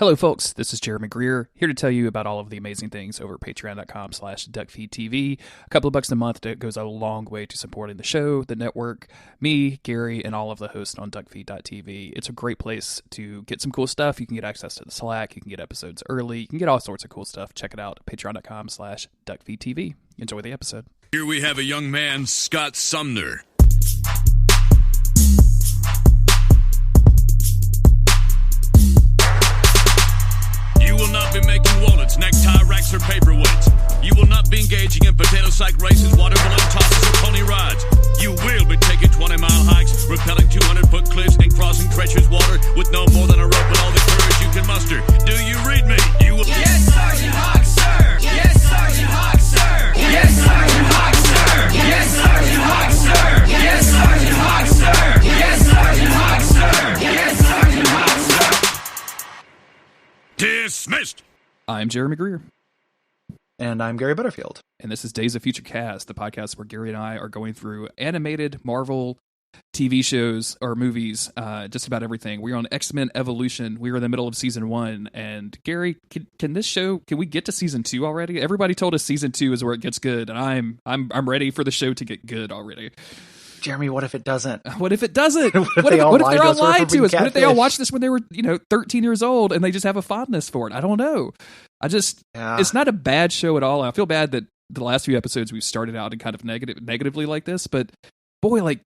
Hello, folks. This is Jeremy Greer, here to tell you about all of the amazing things over at patreon.com/Duckfeed.tv. A couple of bucks a month that goes a long way to supporting the show, the network, me, Gary, and all of the hosts on Duckfeed.tv. It's a great place to get some cool stuff. You can get access to the Slack. You can get episodes early. You can get all sorts of cool stuff. Check it out at patreon.com/Duckfeed.tv. Enjoy the episode. Here we have a young man, Scott Sumner. You will not be making wallets, necktie racks, or paperweights. You will not be engaging in potato sack races, water balloon tosses, or pony rides. You will be taking 20-mile hikes, rappelling 200-foot cliffs, and crossing treacherous water with no more than a rope and all the courage you can muster. Do you read me? You will. Yes, Sergeant Hawk, sir. Yes, Sergeant Hawk, sir. Yes, Sergeant Hawk, sir. Yes, Sergeant Hawk, sir. Yes, Sergeant Hawk, sir. Yes, Sergeant Hawk, sir. Yes, Sergeant Hawk, sir. Dismissed. I'm Jeremy Greer. And I'm Gary Butterfield. And this is Days of Future Cast, the podcast where Gary and I are going through animated Marvel TV shows or movies, just about everything. We're on X-Men Evolution. We're in the middle of season 1. And Gary, can we get to season 2 already? Everybody told us season 2 is where it gets good, and I'm ready for the show to get good already. Jeremy, what if it doesn't? What if it doesn't? What if they're all lied to us? What if they all catfish? watched this when they were, 13 years old and they just have a fondness for it? I don't know. It's not a bad show at all. I feel bad that the last few episodes we've started out in kind of negatively like this, but boy, like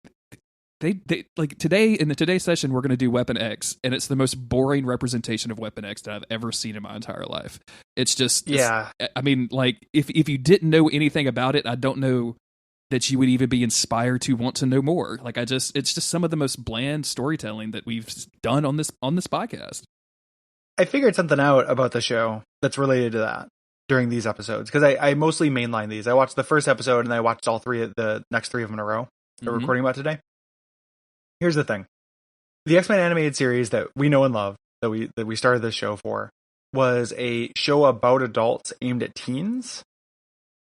they like today in the Today session, we're going to do Weapon X, and it's the most boring representation of Weapon X that I've ever seen in my entire life. It's just, I mean, like if you didn't know anything about it, I don't know that you would even be inspired to want to know more. Like it's just some of the most bland storytelling that we've done on this podcast. I figured something out about the show that's related to that during these episodes, because I mostly mainline these. I watched the first episode and I watched all three of the next three of them in a row that we're recording about today. Here's the thing. The X-Men animated series that we know and love, that we started this show for, was a show about adults aimed at teens.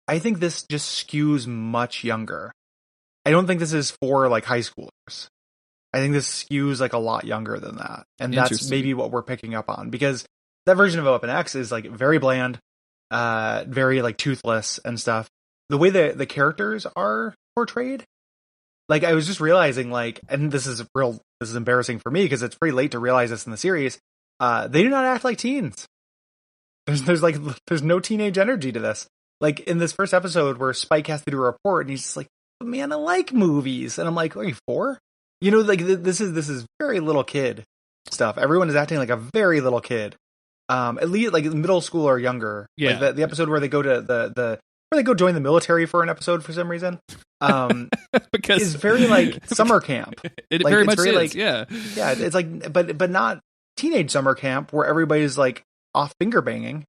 I think this just skews much younger. I don't think this is for like high schoolers. I think this skews like a lot younger than that. And that's maybe what we're picking up on, because that version of Weapon X is like very bland, very like toothless and stuff. The way the characters are portrayed, like I was just realizing, like, and this is embarrassing for me because it's pretty late to realize this in the series. They do not act like teens. There's no teenage energy to this. Like in this first episode where Spyke has to do a report and he's just like, man, I like movies. And I'm like, are you 4? Like this is very little kid stuff. Everyone is acting like a very little kid. At least like middle school or younger. Yeah. Like the episode where they go to where they go join the military for an episode for some reason. Because it's very like summer camp. It like, very much very, is. like, yeah. It's like, but not teenage summer camp where everybody's like off finger banging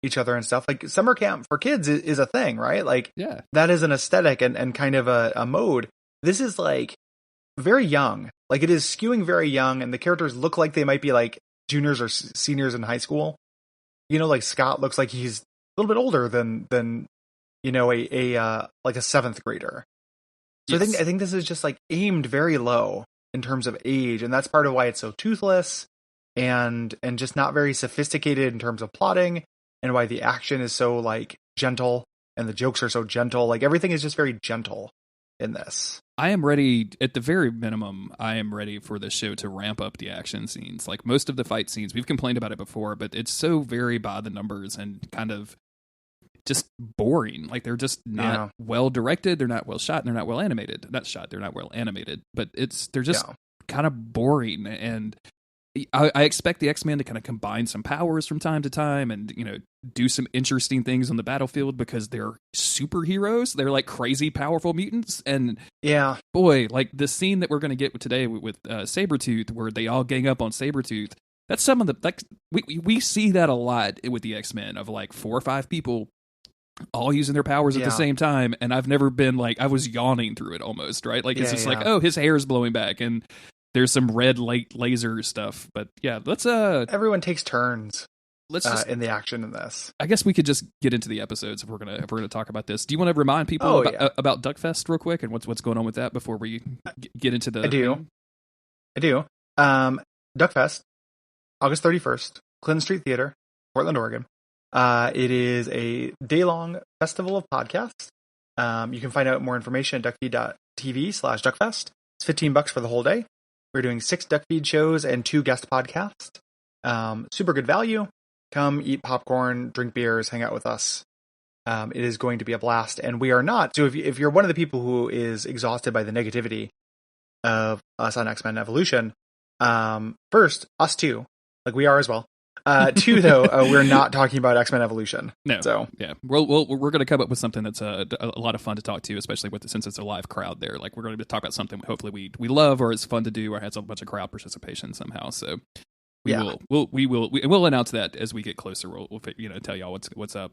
each other and stuff. Like summer camp for kids is a thing, right? Like that is an aesthetic and kind of a mode. This is like very young. Like it is skewing very young, and the characters look like they might be like juniors or seniors in high school. Like Scott looks like he's a little bit older than a like a 7th grader. So yes. I think this is just like aimed very low in terms of age, and that's part of why it's so toothless and just not very sophisticated in terms of plotting, and why the action is so like gentle and the jokes are so gentle. Like everything is just very gentle in this. I am ready, at the very minimum, I am ready for the show to ramp up the action scenes. Like most of the fight scenes, we've complained about it before, but it's so very by the numbers and kind of just boring. Like they're just not well directed, they're not well shot, and they're not well animated. They're not well animated, but they're just kind of boring. And I expect the X-Men to kind of combine some powers from time to time and, do some interesting things on the battlefield because they're superheroes. They're like crazy powerful mutants. And boy, like the scene that we're going to get today with Sabretooth, where they all gang up on Sabretooth, that's some of the, like, we see that a lot with the X-Men of like 4 or 5 people all using their powers at the same time. And I've never been like, I was yawning through it almost, right? Like it's just like, oh, his hair is blowing back and there's some red light laser stuff. But yeah, let's everyone takes turns. Let's just in the action in this. I guess we could just get into the episodes if we're gonna talk about this. Do you want to remind people about Duckfest real quick and what's going on with that before we get into the? I do. Duckfest, August 31st. Clinton Street Theater, Portland, Oregon. It is a day-long festival of podcasts. You can find out more information at Duckfeed.tv/Duckfest. It's $15 for the whole day. We're doing 6 Duckfeed shows and 2 guest podcasts. Super good value. Come eat popcorn, drink beers, hang out with us. It is going to be a blast, and we are not. So if you're one of the people who is exhausted by the negativity of us on X-Men Evolution, first, us too, like we are as well. 2, though, we're not talking about X-Men Evolution. No. So yeah, we're going to come up with something that's a lot of fun to talk to, especially since it's a live crowd there. Like we're going to talk about something hopefully we love or is fun to do or has a bunch of crowd participation somehow. So we'll announce that as we get closer. We'll tell y'all what's up.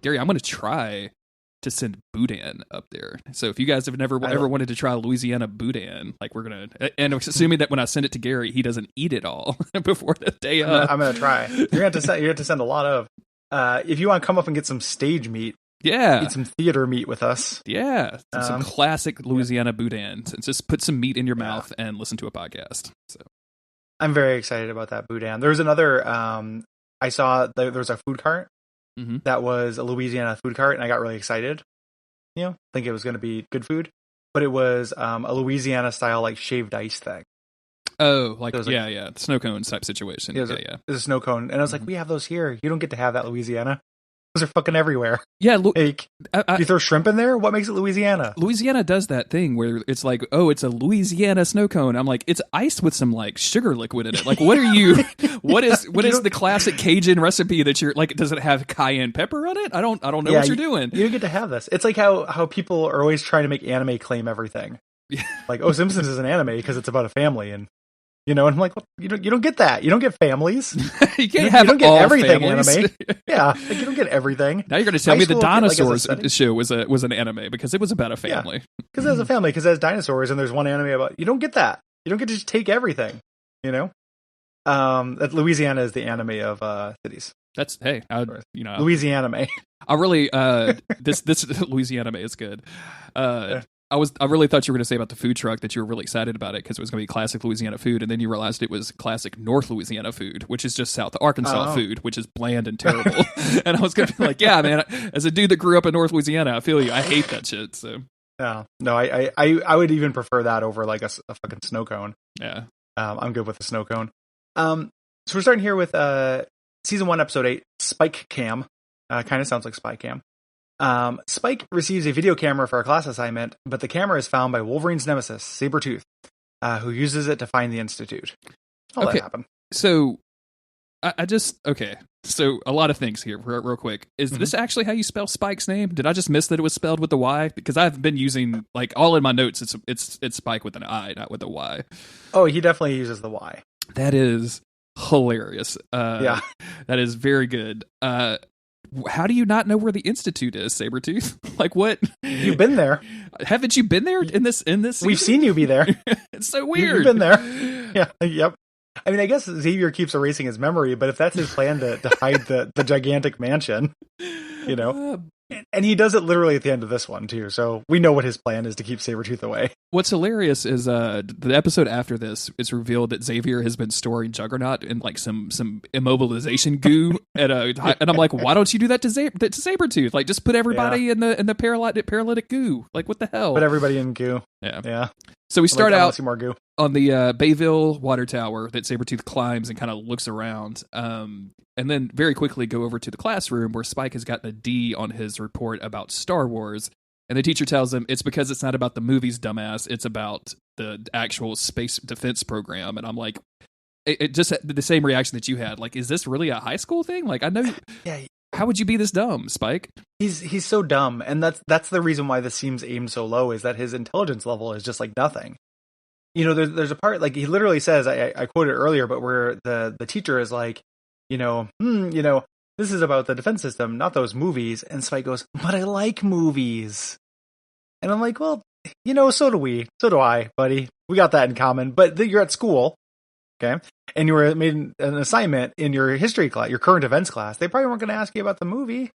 Gary, I'm going to try to send Boudin up there. So if you guys have ever wanted to try Louisiana Boudin, like we're gonna, and assuming that when I send it to Gary, he doesn't eat it all before the day up. I'm gonna try. You're gonna have to send a lot of. If you want to come up and get some stage meat, eat some theater meat with us. Yeah, some classic Louisiana Boudin. And just put some meat in your mouth and listen to a podcast. So I'm very excited about that Boudin. There's another. I saw there was a food cart. Mm-hmm. That was a Louisiana food cart, and I got really excited. Think it was going to be good food, but it was a Louisiana style like shaved ice thing. Oh, snow cone type situation. It was a snow cone, and I was like, we have those here. You don't get to have that Louisiana. Those are fucking everywhere. Yeah, you throw shrimp in there? What makes it Louisiana? Louisiana does that thing where it's like, oh, it's a Louisiana snow cone. I'm like, it's iced with some like sugar liquid in it. Like, what are you? What is the classic Cajun recipe that you're like? Does it have cayenne pepper on it? I don't know what you're doing. You don't get to have this. It's like how people are always trying to make anime claim everything. Like, oh, Simpsons is an anime because it's about a family, and and I'm like, well, you don't get that. You don't get families. You don't get everything families. Anime. Yeah, like you don't get everything. Now you're going to tell me the dinosaurs show was an anime because it was about a family. Because it was a family. Because it has dinosaurs, and there's one anime about. You don't get that. You don't get to just take everything. That Louisiana is the anime of cities. That's Louisiana. I really this Louisiana is good. I really thought you were going to say about the food truck that you were really excited about it because it was going to be classic Louisiana food, and then you realized it was classic North Louisiana food, which is just South Arkansas food, which is bland and terrible. And I was going to be like, yeah, man, as a dude that grew up in North Louisiana, I feel you. I hate that shit. So no, I would even prefer that over like a fucking snow cone. Yeah, I'm good with the snow cone. So we're starting here with season 1, episode 8, SpykeCam. Kind of sounds like SpykeCam. Spyke receives a video camera for a class assignment, but the camera is found by Wolverine's nemesis, Sabretooth, who uses it to find the Institute. That happened. So, so a lot of things here, real quick. Is this actually how you spell Spike's name? Did I just miss that it was spelled with a Y? Because I've been using, like, all in my notes, it's Spike with an I, not with a Y. Oh, he definitely uses the Y. That is hilarious. That is very good. How do you not know where the Institute is, Sabretooth? Like, what? You've been there. Haven't you been there in this season? We've seen you be there. It's so weird. You've been there. Yeah. Yep. I mean, I guess Xavier keeps erasing his memory, but if that's his plan to hide the gigantic mansion, and he does it literally at the end of this one too. So we know what his plan is to keep Sabretooth away. What's hilarious is the episode after this, it's revealed that Xavier has been storing Juggernaut in like some immobilization goo and I'm like, why don't you do that to Sabretooth? Like, just put everybody in the paralytic goo. Like, what the hell? Put everybody in goo. Yeah. So we start out more goo. On the Bayville water tower that Sabretooth climbs and kind of looks around, and then very quickly go over to the classroom where Spyke has gotten a D on his report about Star Wars. And the teacher tells him it's because it's not about the movies, dumbass. It's about the actual space defense program. And I'm like, it just the same reaction that you had. Like, is this really a high school thing? Like, I know. Yeah. How would you be this dumb, Spyke? He's so dumb, and that's the reason why this seems aimed so low. Is that his intelligence level is just like nothing. There's a part like he literally says. I quoted earlier, but where the teacher is like, this is about the defense system, not those movies. And Spyke goes, but I like movies. And I'm like, well, so do we. So do I, buddy. We got that in common. But you're at school, okay? And you were made an assignment in your history class, your current events class. They probably weren't going to ask you about the movie.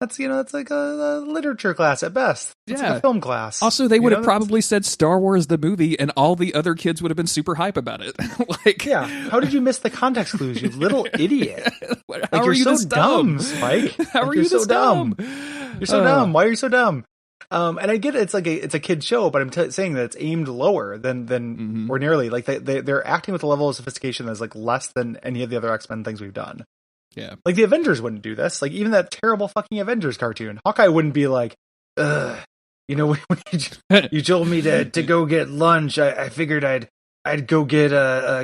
That's like a literature class at best. It's like a film class. Also, they would have probably said Star Wars the movie, and all the other kids would have been super hype about it. Like, yeah, how did you miss the context clues, you little idiot? How are you so this dumb, Spyke? How are you so dumb? You're so dumb. Why are you so dumb? And I get it's a kid show, but I'm saying that it's aimed lower than ordinarily. Like they're acting with a level of sophistication that's like less than any of the other X-Men things we've done. Yeah. Like the Avengers wouldn't do this. Like even that terrible fucking Avengers cartoon. Hawkeye wouldn't be like, when you told me to go get lunch, I figured I'd go get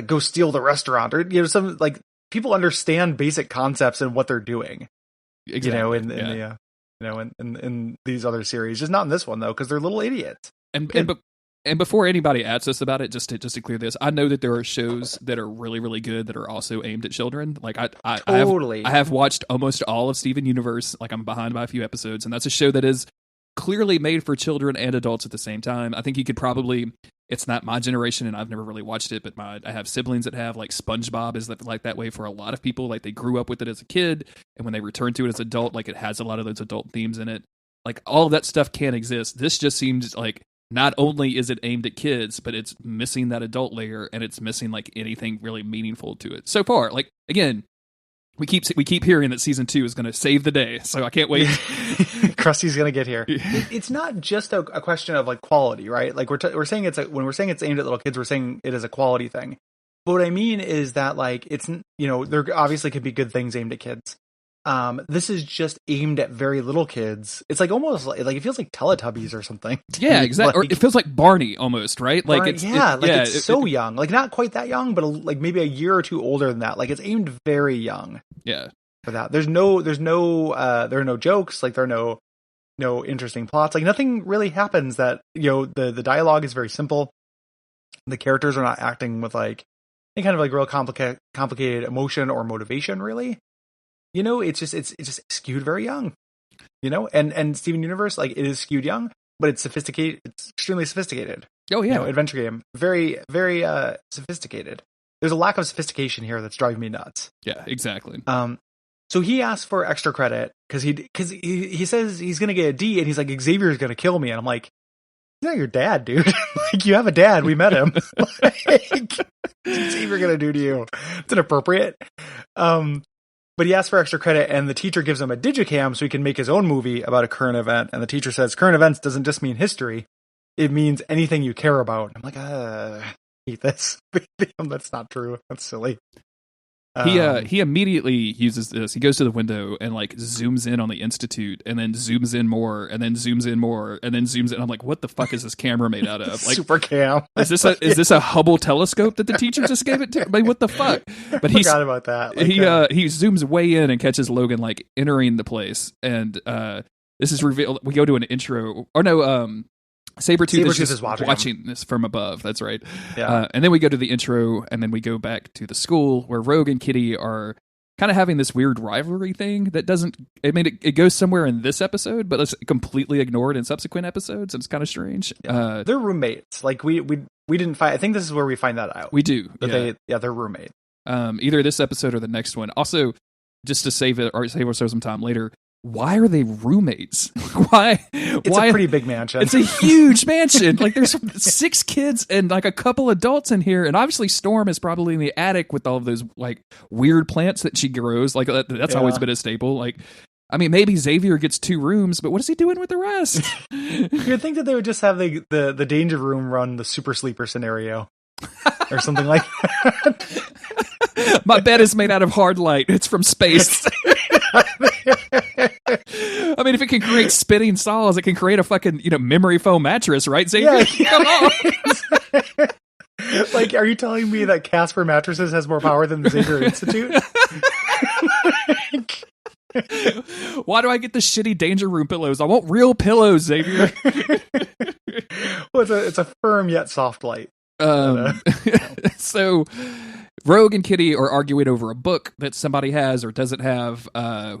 go steal the restaurant, or some like people understand basic concepts and what they're doing. Exactly. In these other series, just not in this one though, because they're little idiots. And before anybody asks us about it, just to clear this, I know that there are shows that are really, really good that are also aimed at children. Like I have watched almost all of Steven Universe. Like I'm behind by a few episodes, and that's a show that is clearly made for children and adults at the same time. I think you could probably. It's not my generation, and I've never really watched it, but I have siblings that have. Like SpongeBob is like that way for a lot of people. Like they grew up with it as a kid, and when they return to it as an adult, like it has a lot of those adult themes in it. Like all of that stuff can exist. This just seems like. Not only is it aimed at kids, but it's missing that adult layer, and it's missing like anything really meaningful to it so far. Like again, we keep hearing that season 2 is going to save the day, so I can't wait. Krusty's going to get here. It's not just a question of like quality, right? Like we're saying when we're saying it's aimed at little kids, we're saying it is a quality thing. But what I mean is that like it's there obviously could be good things aimed at kids. This is just aimed at very little kids. It's like almost like it feels like Teletubbies or something. Yeah, exactly. Or it feels like Barney almost, right? Like it's so young, like not quite that young, but like maybe a year or two older than that. Like it's aimed very young. Yeah. For that, there are no jokes. Like there are no interesting plots. Like nothing really happens. That the dialogue is very simple. The characters are not acting with like any kind of like real complicated emotion or motivation, really. It's just skewed very young, and Steven Universe, like it is skewed young, but it's sophisticated. It's extremely sophisticated. Oh yeah. Adventure game. Very, very, sophisticated. There's a lack of sophistication here that's driving me nuts. Yeah, exactly. So he asked for extra credit because he says he's going to get a D, and he's like, Xavier's going to kill me. And I'm like, he's not your dad, dude. Like you have a dad. We met him. Like, what's Xavier going to do to you? It's inappropriate. But he asked for extra credit, and the teacher gives him a digicam so he can make his own movie about a current event. And the teacher says, current events doesn't just mean history. It means anything you care about. I'm like, I hate this. That's not true. That's silly. He immediately uses this. He goes to the window and like zooms in on the Institute, and then zooms in more, and then zooms in more, and then zooms in. I'm like, what the fuck is this camera made out of? Like super cam. Is this a Hubble telescope that the teacher just gave it to? I mean, what the fuck? But he forgot about that. Like, he zooms way in and catches Logan like entering the place, and this is revealed. We go to an intro, or no, Sabretooth is just watching this from above. That's right. Yeah. And then we go to the intro, and then we go back to the school where Rogue and Kitty are kind of having this weird rivalry thing that doesn't. I mean, it goes somewhere in this episode, but it's completely ignored in subsequent episodes. And it's kind of strange. Yeah. They're roommates. Like we didn't find. I think this is where we find that out. We do. They're roommates. Either this episode or the next one. Also, just to save ourselves some time later. Why are they roommates? Why? It's a pretty big mansion. It's a huge mansion. Like there's 6 kids and like a couple adults in here, and obviously Storm is probably in the attic with all of those like weird plants that she grows. Like that's always been a staple. Like, I mean, maybe Xavier gets 2 rooms, but what is he doing with the rest? You'd think that they would just have the danger room run the super sleeper scenario or something like that. My bed is made out of hard light. It's from space. I mean, if it can create spinning saws, it can create a fucking memory foam mattress, right, Xavier? Yeah. Come on. Like, are you telling me that Casper Mattresses has more power than the Xavier Institute? Why do I get the shitty danger room pillows? I want real pillows, Xavier. Well, it's a firm yet soft light. So Rogue and Kitty are arguing over a book that somebody has or doesn't have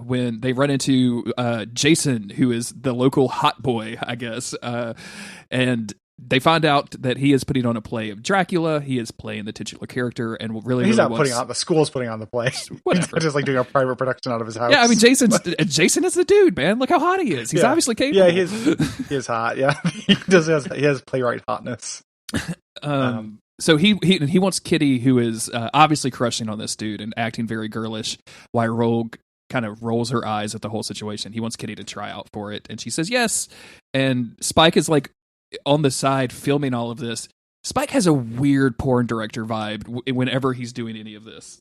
when they run into Jason, who is the local hot boy, I guess. And they find out that he is putting on a play of Dracula. He is playing the titular character, and He's really not wants, putting on the school's putting on the play. Whatever. He's not just like doing a private production out of his house. Yeah, I mean, Jason is the dude, man. Look how hot he is. He's obviously capable. Yeah, he is hot. Yeah, he has playwright hotness. So he wants Kitty, who is obviously crushing on this dude and acting very girlish, while Rogue kind of rolls her eyes at the whole situation. He wants Kitty to try out for it, and she says yes. And Spyke is like on the side filming all of this. Spyke has a weird porn director vibe whenever he's doing any of this.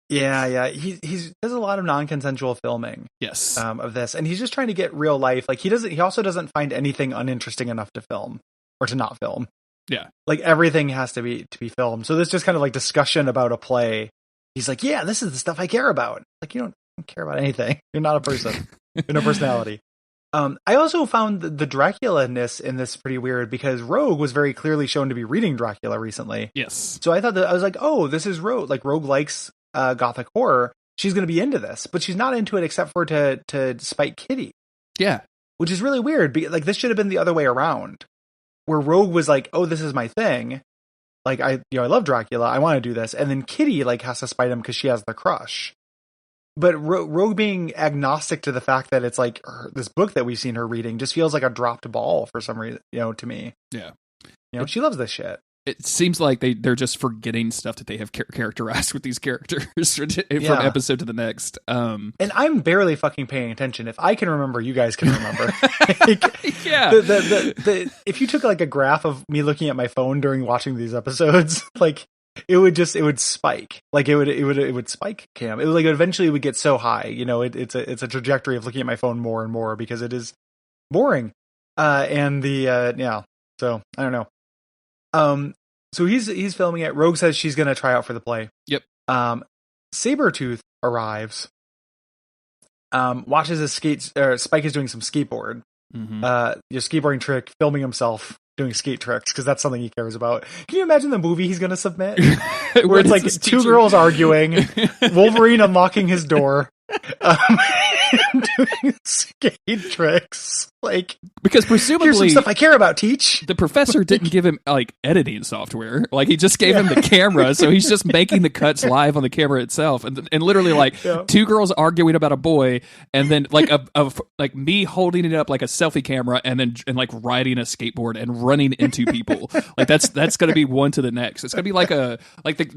Yeah. He does a lot of non-consensual filming. Yes. Of this, and he's just trying to get real life. Like he also doesn't find anything uninteresting enough to film or to not film. Yeah. Like everything has to be filmed. So this just kind of like discussion about a play. He's like, yeah, this is the stuff I care about. Like, you don't care about anything. You're not a person. You're no personality. I also found the Dracula-ness in this pretty weird because Rogue was very clearly shown to be reading Dracula recently. Yes. So I thought I was like, oh, this is Rogue. Like Rogue likes gothic horror. She's going to be into this, but she's not into it except for to spite Kitty. Yeah. Which is really weird. Like this should have been the other way around, where Rogue was like, oh, this is my thing. Like I love Dracula. I want to do this. And then Kitty like has to spite him because she has the crush. But Rogue being agnostic to the fact that it's like this book that we've seen her reading just feels like a dropped ball for some reason, to me. Yeah. She loves this shit. It seems like they're just forgetting stuff that they have characterized with these characters from episode to the next. And I'm barely fucking paying attention. If I can remember, you guys can remember. Yeah. If you took like a graph of me looking at my phone during watching these episodes, like it would spike. Like it would SpykeCam. It would like eventually would get so high. It's a trajectory of looking at my phone more and more because it is boring. So I don't know. So he's filming it. Rogue says she's going to try out for the play. Yep. Sabretooth arrives, watches Spyke is doing some skateboard, skateboarding trick, filming himself doing skate tricks because that's something he cares about. Can you imagine the movie he's going to submit where it's like two girls arguing, Wolverine unlocking his door, doing skate tricks? Like, because presumably here's some stuff I care about, Teach. The professor didn't give him like editing software. Like he just gave him the camera, so he's just making the cuts live on the camera itself, and literally like two girls arguing about a boy, and then like like me holding it up like a selfie camera, and like riding a skateboard and running into people. Like that's going to be one to the next. It's going to be like the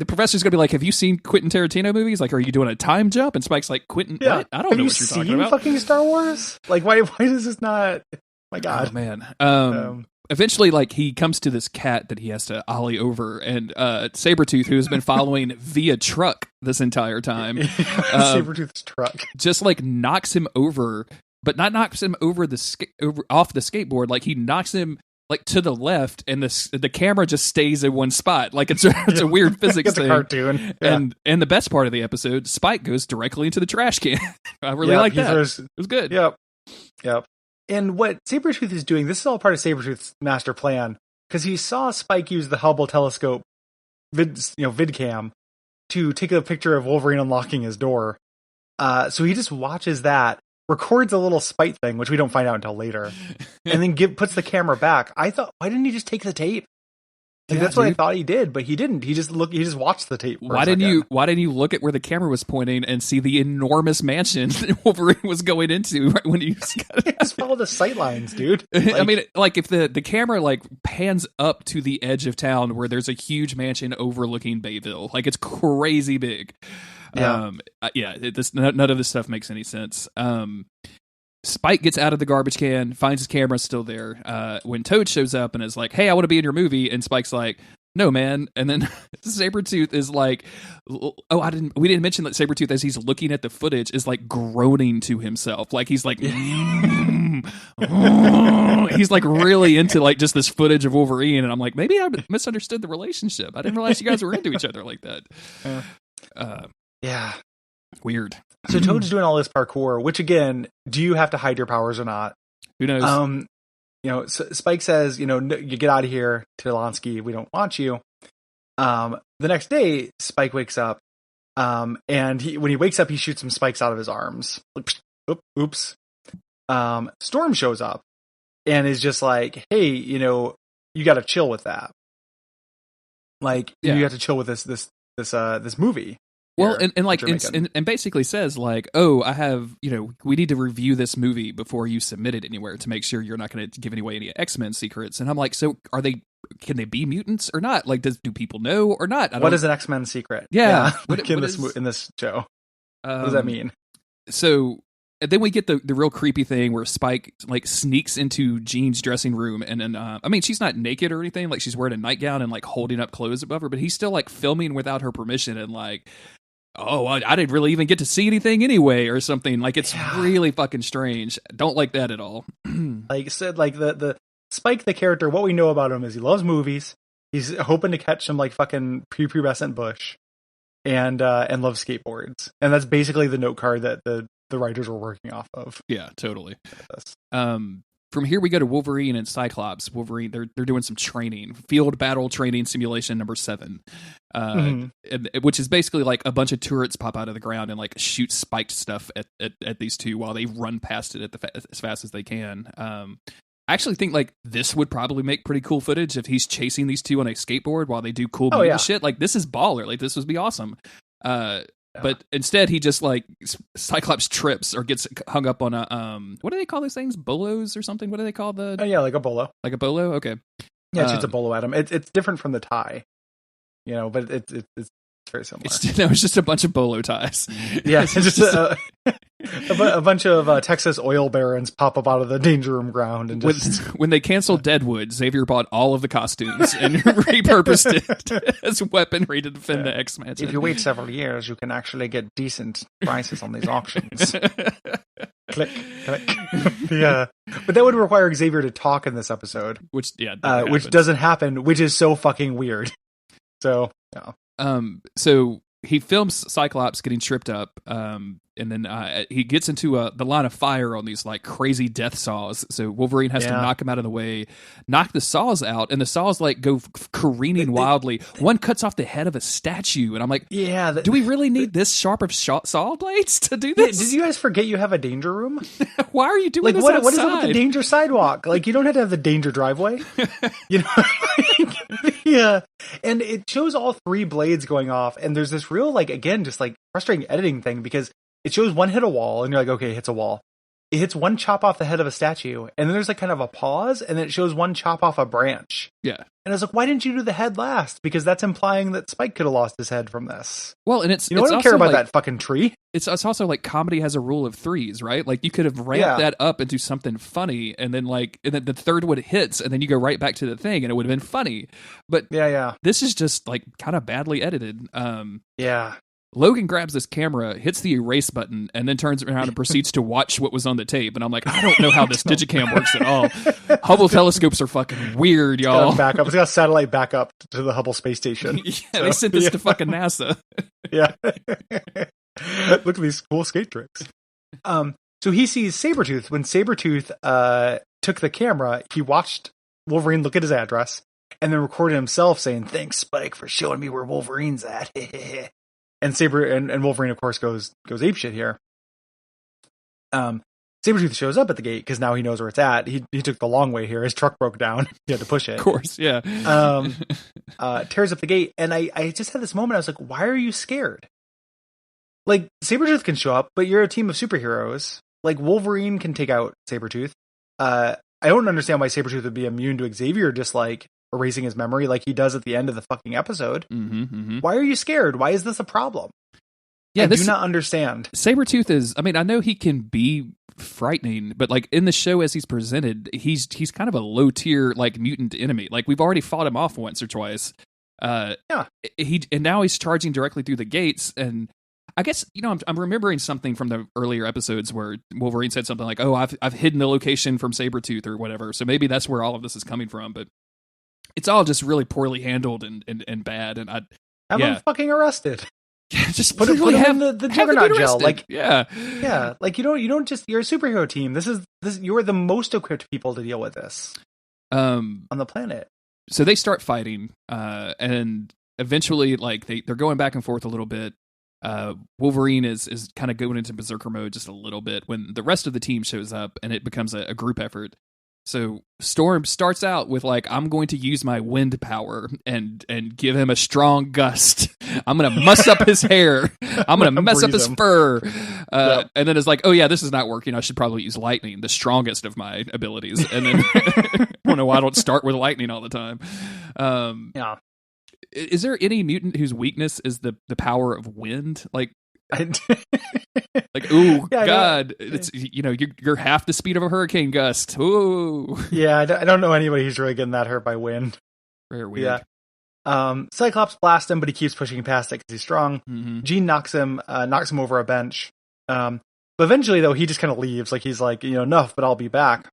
professor's going to be like, have you seen Quentin Tarantino movies? Like, are you doing a time jump? And Spike's like, Quentin, what? I don't know what you're talking about. Have you seen fucking Star Wars? Like, why does this not? My God, oh, man. Eventually, like he comes to this cat that he has to ollie over, and Sabretooth, who has been following via truck this entire time, Sabretooth's truck, just like knocks him over, but not knocks him over off the skateboard. Like he knocks him like to the left, and the camera just stays in one spot. Like it's a weird physics it's thing. A cartoon. Yeah. And the best part of the episode, Spyke goes directly into the trash can. I really like that. It was good. Yep. And what Sabretooth is doing, this is all part of Sabretooth's master plan, because he saw Spyke use the Hubble telescope vidcam to take a picture of Wolverine unlocking his door. So he just watches that, records a little spite thing, which we don't find out until later, and then puts the camera back. I thought, why didn't he just take the tape? Like, that's what I thought he did, but he didn't. He just watched the tape. Why didn't you look at where the camera was pointing and see the enormous mansion that Wolverine was going into right when he just follow the sight lines, dude? Like, I mean, like if the camera like pans up to the edge of town where there's a huge mansion overlooking Bayville, like it's crazy big. Yeah. None of this stuff makes any sense. Spyke gets out of the garbage can, finds his camera still there. When Toad shows up and is like, "Hey, I want to be in your movie," and Spike's like, "No, man." And then Sabretooth is like, we didn't mention that Sabretooth, as he's looking at the footage, is like groaning to himself. Like he's like, he's like really into like just this footage of Wolverine. And I'm like, maybe I misunderstood the relationship. I didn't realize you guys were into each other like that. Yeah. Weird. So Toad's doing all this parkour, which again, do you have to hide your powers or not? Who knows? So Spyke says, you get out of here, Tilonsky. We don't want you. The next day, Spyke wakes up, and when he wakes up, he shoots some spikes out of his arms. Oops. Storm shows up and is just like, hey, you got to chill with that. Like Yeah. you have to chill with this movie. Well, here and like that you're making. and basically says like, oh, I have, we need to review this movie before you submit it anywhere to make sure you're not going to give away any X-Men secrets. And I'm like, so can they be mutants or not? Like, do people know or not? What is an X-Men secret? Yeah. Like in this show. What does that mean? So and then we get the real creepy thing where Spyke like sneaks into Jean's dressing room and I mean, she's not naked or anything, like she's wearing a nightgown and like holding up clothes above her, but he's still like filming without her permission and like, oh, I didn't really even get to see anything anyway or something. Like it's really fucking strange. Don't like that at all. Like I said, like the Spyke, the character, what we know about him is he loves movies. He's hoping to catch some like fucking prepubescent bush and loves skateboards. And that's basically the note card that the writers were working off of. Yeah, totally. From here we go to Wolverine and Cyclops. Wolverine, they're doing some training, field battle training simulation number 7, which is basically like a bunch of turrets pop out of the ground and like shoot spiked stuff at these two while they run past it as fast as they can. I actually think like this would probably make pretty cool footage if he's chasing these two on a skateboard while they do cool shit. Like this is baller. Like this would be awesome. But instead, he just like Cyclops trips or gets hung up on a what do they call those things? Bolos or something? What do they call the? Like a bolo. Like a bolo? Okay. Yeah, it shoots a bolo at him. It's different from the tie, but it's very similar. It's just a bunch of bolo ties. Yeah, it's just a bunch of Texas oil barons pop up out of the danger room ground and just... When they canceled Deadwood, Xavier bought all of the costumes and repurposed it as weaponry to defend the X-Men. If you wait several years, you can actually get decent prices on these auctions. Click. Yeah, but that would require Xavier to talk in this episode, which doesn't happen, which is so fucking weird. So yeah. So he films Cyclops getting tripped up, and then he gets into the line of fire on these like crazy death saws. So Wolverine has to knock him out of the way, knock the saws out, and the saws like go careening wildly. One cuts off the head of a statue, and I'm like, do we really need this sharp of saw blades to do this? Did you guys forget you have a danger room? Why are you doing this outside? What is it with the danger sidewalk? Like you don't have to have the danger driveway. Yeah, and it shows all 3 blades going off, and there's this real like again just like frustrating editing thing because it shows one hit a wall, and you're like, okay, it hits a wall. It hits one chop off the head of a statue, and then there's like kind of a pause, and then it shows one chop off a branch. Yeah. And I was like, why didn't you do the head last? Because that's implying that Spyke could have lost his head from this. Well, and I don't care about that fucking tree. It's also like comedy has a rule of 3s, right? Like you could have ramped that up into something funny, and then the third one hits, and then you go right back to the thing, and it would have been funny. But this is just like kind of badly edited. Logan grabs this camera, hits the erase button, and then turns around and proceeds to watch what was on the tape. And I'm like, I don't know how this Digicam works at all. Hubble telescopes are fucking weird, y'all. It's got satellite backup to the Hubble Space Station. They sent this to fucking NASA. Yeah. Look at these cool skate tricks. So he sees Sabretooth. When Sabretooth took the camera, he watched Wolverine look at his address and then recorded himself saying, "Thanks, Spyke, for showing me where Wolverine's at." And and Wolverine, of course, goes apeshit here. Sabretooth shows up at the gate because now he knows where it's at. He took the long way here. His truck broke down. He had to push it. Of course, yeah. Tears up the gate, and I just had this moment. I was like, why are you scared? Like, Sabretooth can show up, but you're a team of superheroes. Like, Wolverine can take out Sabretooth. I don't understand why Sabretooth would be immune to Xavier just, like, erasing his memory like he does at the end of the fucking episode. Why are you scared? Why is this a problem? Yeah, I do not understand. Sabretooth is, I mean, I know he can be frightening, but like in the show as he's presented, he's kind of a low tier like mutant enemy. Like we've already fought him off once or twice. And now he's charging directly through the gates, and I guess, I'm remembering something from the earlier episodes where Wolverine said something like, "Oh, I've hidden the location from Sabretooth," or whatever. So maybe that's where all of this is coming from, but it's all just really poorly handled and bad, and have him fucking arrested. Yeah, just put him in the Juggernaut gel. Like, yeah. Like you don't just, you're a superhero team. This you're the most equipped people to deal with this on the planet. So they start fighting, and eventually, like they're going back and forth a little bit. Wolverine is kind of going into berserker mode just a little bit when the rest of the team shows up, and it becomes a group effort. So Storm starts out with like, I'm going to use my wind power and give him a strong gust. I'm going to muss up his hair. I'm going to mess up his fur. And then it's like, oh yeah, this is not working. I should probably use lightning, the strongest of my abilities. And then I don't know why I don't start with lightning all the time. Yeah. Is there any mutant whose weakness is the power of wind? Like, ooh, yeah, God, it's, you know, you're half the speed of a hurricane gust. Ooh. Yeah, I don't know anybody who's really getting that hurt by wind. Very weird. Yeah. Cyclops blasts him, but he keeps pushing past it because he's strong. Mm-hmm. Jean knocks him over a bench. But eventually, though, he just kind of leaves. Like, he's like, enough, but I'll be back.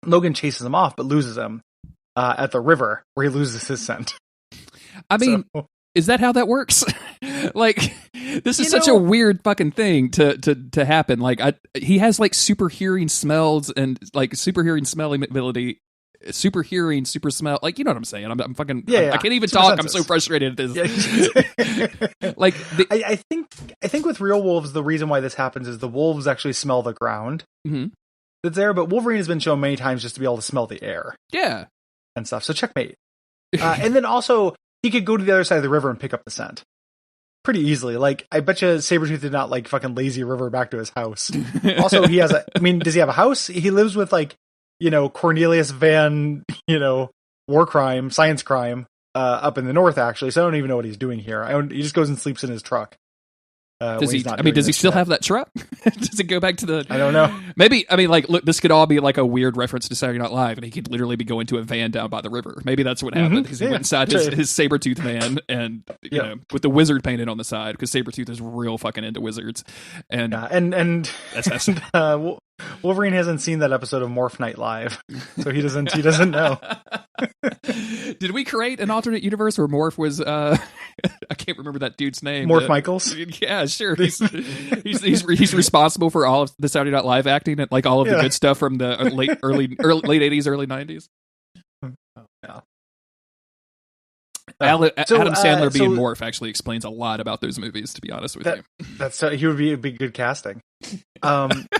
Logan chases him off, but loses him at the river, where he loses his scent. I mean, is that how that works? Like, this is such a weird fucking thing to happen. Like, he has like super hearing smells and like super hearing smelling ability, super hearing, super smell. Like, you know what I'm saying? I'm fucking. Yeah. I can't even super talk. senses. I'm so frustrated at this. Like, I think with real wolves, the reason why this happens is the wolves actually smell the ground that's there, but Wolverine has been shown many times just to be able to smell the air. Yeah. And stuff. So checkmate. And then also, he could go to the other side of the river and pick up the scent pretty easily. Like, I bet you Sabretooth did not like fucking lazy river back to his house. Also, he has does he have a house? He lives with like, Cornelius Van, war crime, science crime, up in the north actually. So I don't even know what he's doing here. He just goes and sleeps in his truck. Does he still have that truck? Does it go back to the... I don't know. Maybe, look, this could all be like a weird reference to Saturday Night Live, and he could literally be going to a van down by the river. Maybe that's what happened, because he went inside his Sabretooth van, and, with the wizard painted on the side, because Sabretooth is real fucking into wizards. And that's Wolverine hasn't seen that episode of Morph Night Live, so he doesn't know. Did we create an alternate universe where Morph was I can't remember that dude's name. Morph Michaels? Yeah, sure. He's responsible for all of the Saturday Night Live acting and like all of the good stuff from the late 80s, early 90s. Yeah. Adam Sandler being Morph actually explains a lot about those movies, to be honest with you. He would be a big good casting.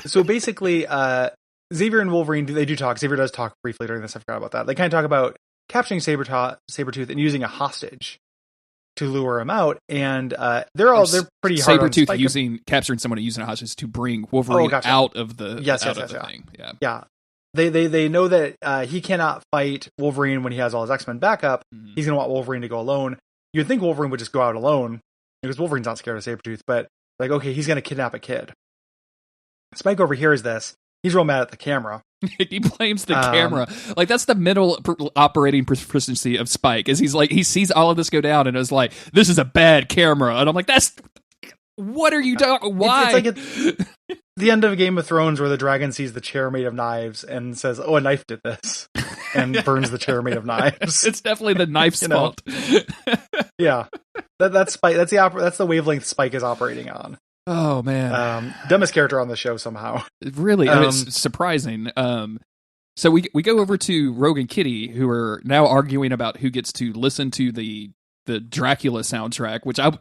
So basically, Xavier and Wolverine, they do talk. Xavier does talk briefly during this. I forgot about that. They kind of talk about capturing Sabretooth and using a hostage to lure him out. And they're pretty hard on Spyke. Capturing someone and using a hostage to bring Wolverine out of the thing. Yeah. They know that he cannot fight Wolverine when he has all his X-Men backup. Mm-hmm. He's going to want Wolverine to go alone. You'd think Wolverine would just go out alone because Wolverine's not scared of Sabretooth, but like, okay, he's going to kidnap a kid. Spyke overhears this. He's real mad at the camera. He blames the camera. Like, that's the mental operating proficiency of Spyke. Is he sees all of this go down and is like, this is a bad camera. And I'm like, what are you talking? Why? It's like the end of Game of Thrones where the dragon sees the chair made of knives and says, "Oh, a knife did this," and burns the chair made of knives. It's definitely the knife's fault. Yeah, that's Spyke. That's the wavelength Spyke is operating on. Oh man, dumbest character on the show somehow. Really, it's surprising. So we go over to Rogue and Kitty, who are now arguing about who gets to listen to the Dracula soundtrack, which I'm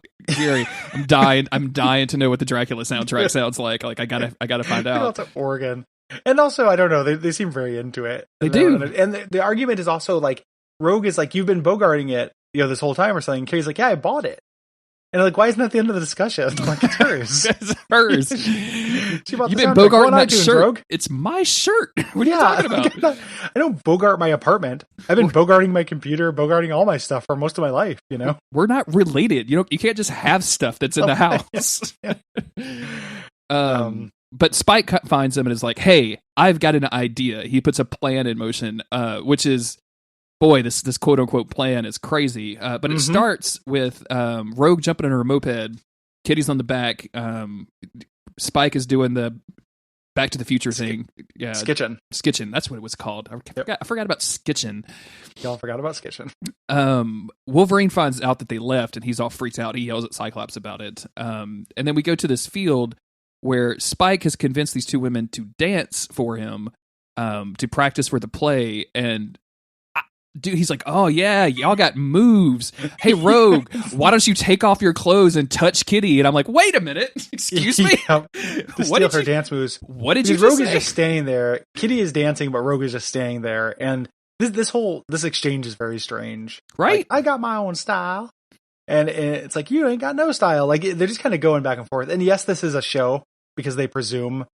dying to know what the Dracula soundtrack sounds like. Like, I gotta find out. To Oregon, and also I don't know. They seem very into it. They do, and the argument is also like Rogue is like, you've been bogarting it, this whole time or something. Kitty's like, yeah, I bought it. And like, why isn't that the end of the discussion? Like, it's hers. It's hers. You've been bogarting that shirt. Rogue? It's my shirt. What are you talking about? I don't bogart my apartment. I've been bogarting my computer, bogarting all my stuff for most of my life, We're not related. You can't just have stuff that's in the house. But Spyke finds him and is like, hey, I've got an idea. He puts a plan in motion, which is, boy, this quote unquote plan is crazy. But it starts with Rogue jumping on her moped. Kitty's on the back. Spyke is doing the Back to the Future thing. Yeah, Skitchin. That's what it was called. I forgot about Skitchin. Y'all forgot about Skitchin. Wolverine finds out that they left, and he's all freaked out. He yells at Cyclops about it. And then we go to this field where Spyke has convinced these two women to dance for him, to practice for the play, and dude, he's like, oh yeah, y'all got moves. Hey, Rogue, why don't you take off your clothes and touch Kitty? And I'm like, wait a minute, excuse me. To steal her dance moves. What did you Rogue say? is just standing there. Kitty is dancing, but Rogue is just standing there. And this exchange is very strange. Right? Like, I got my own style. And it's like, you ain't got no style. Like, they're just kind of going back and forth. And yes, this is a show because they presume,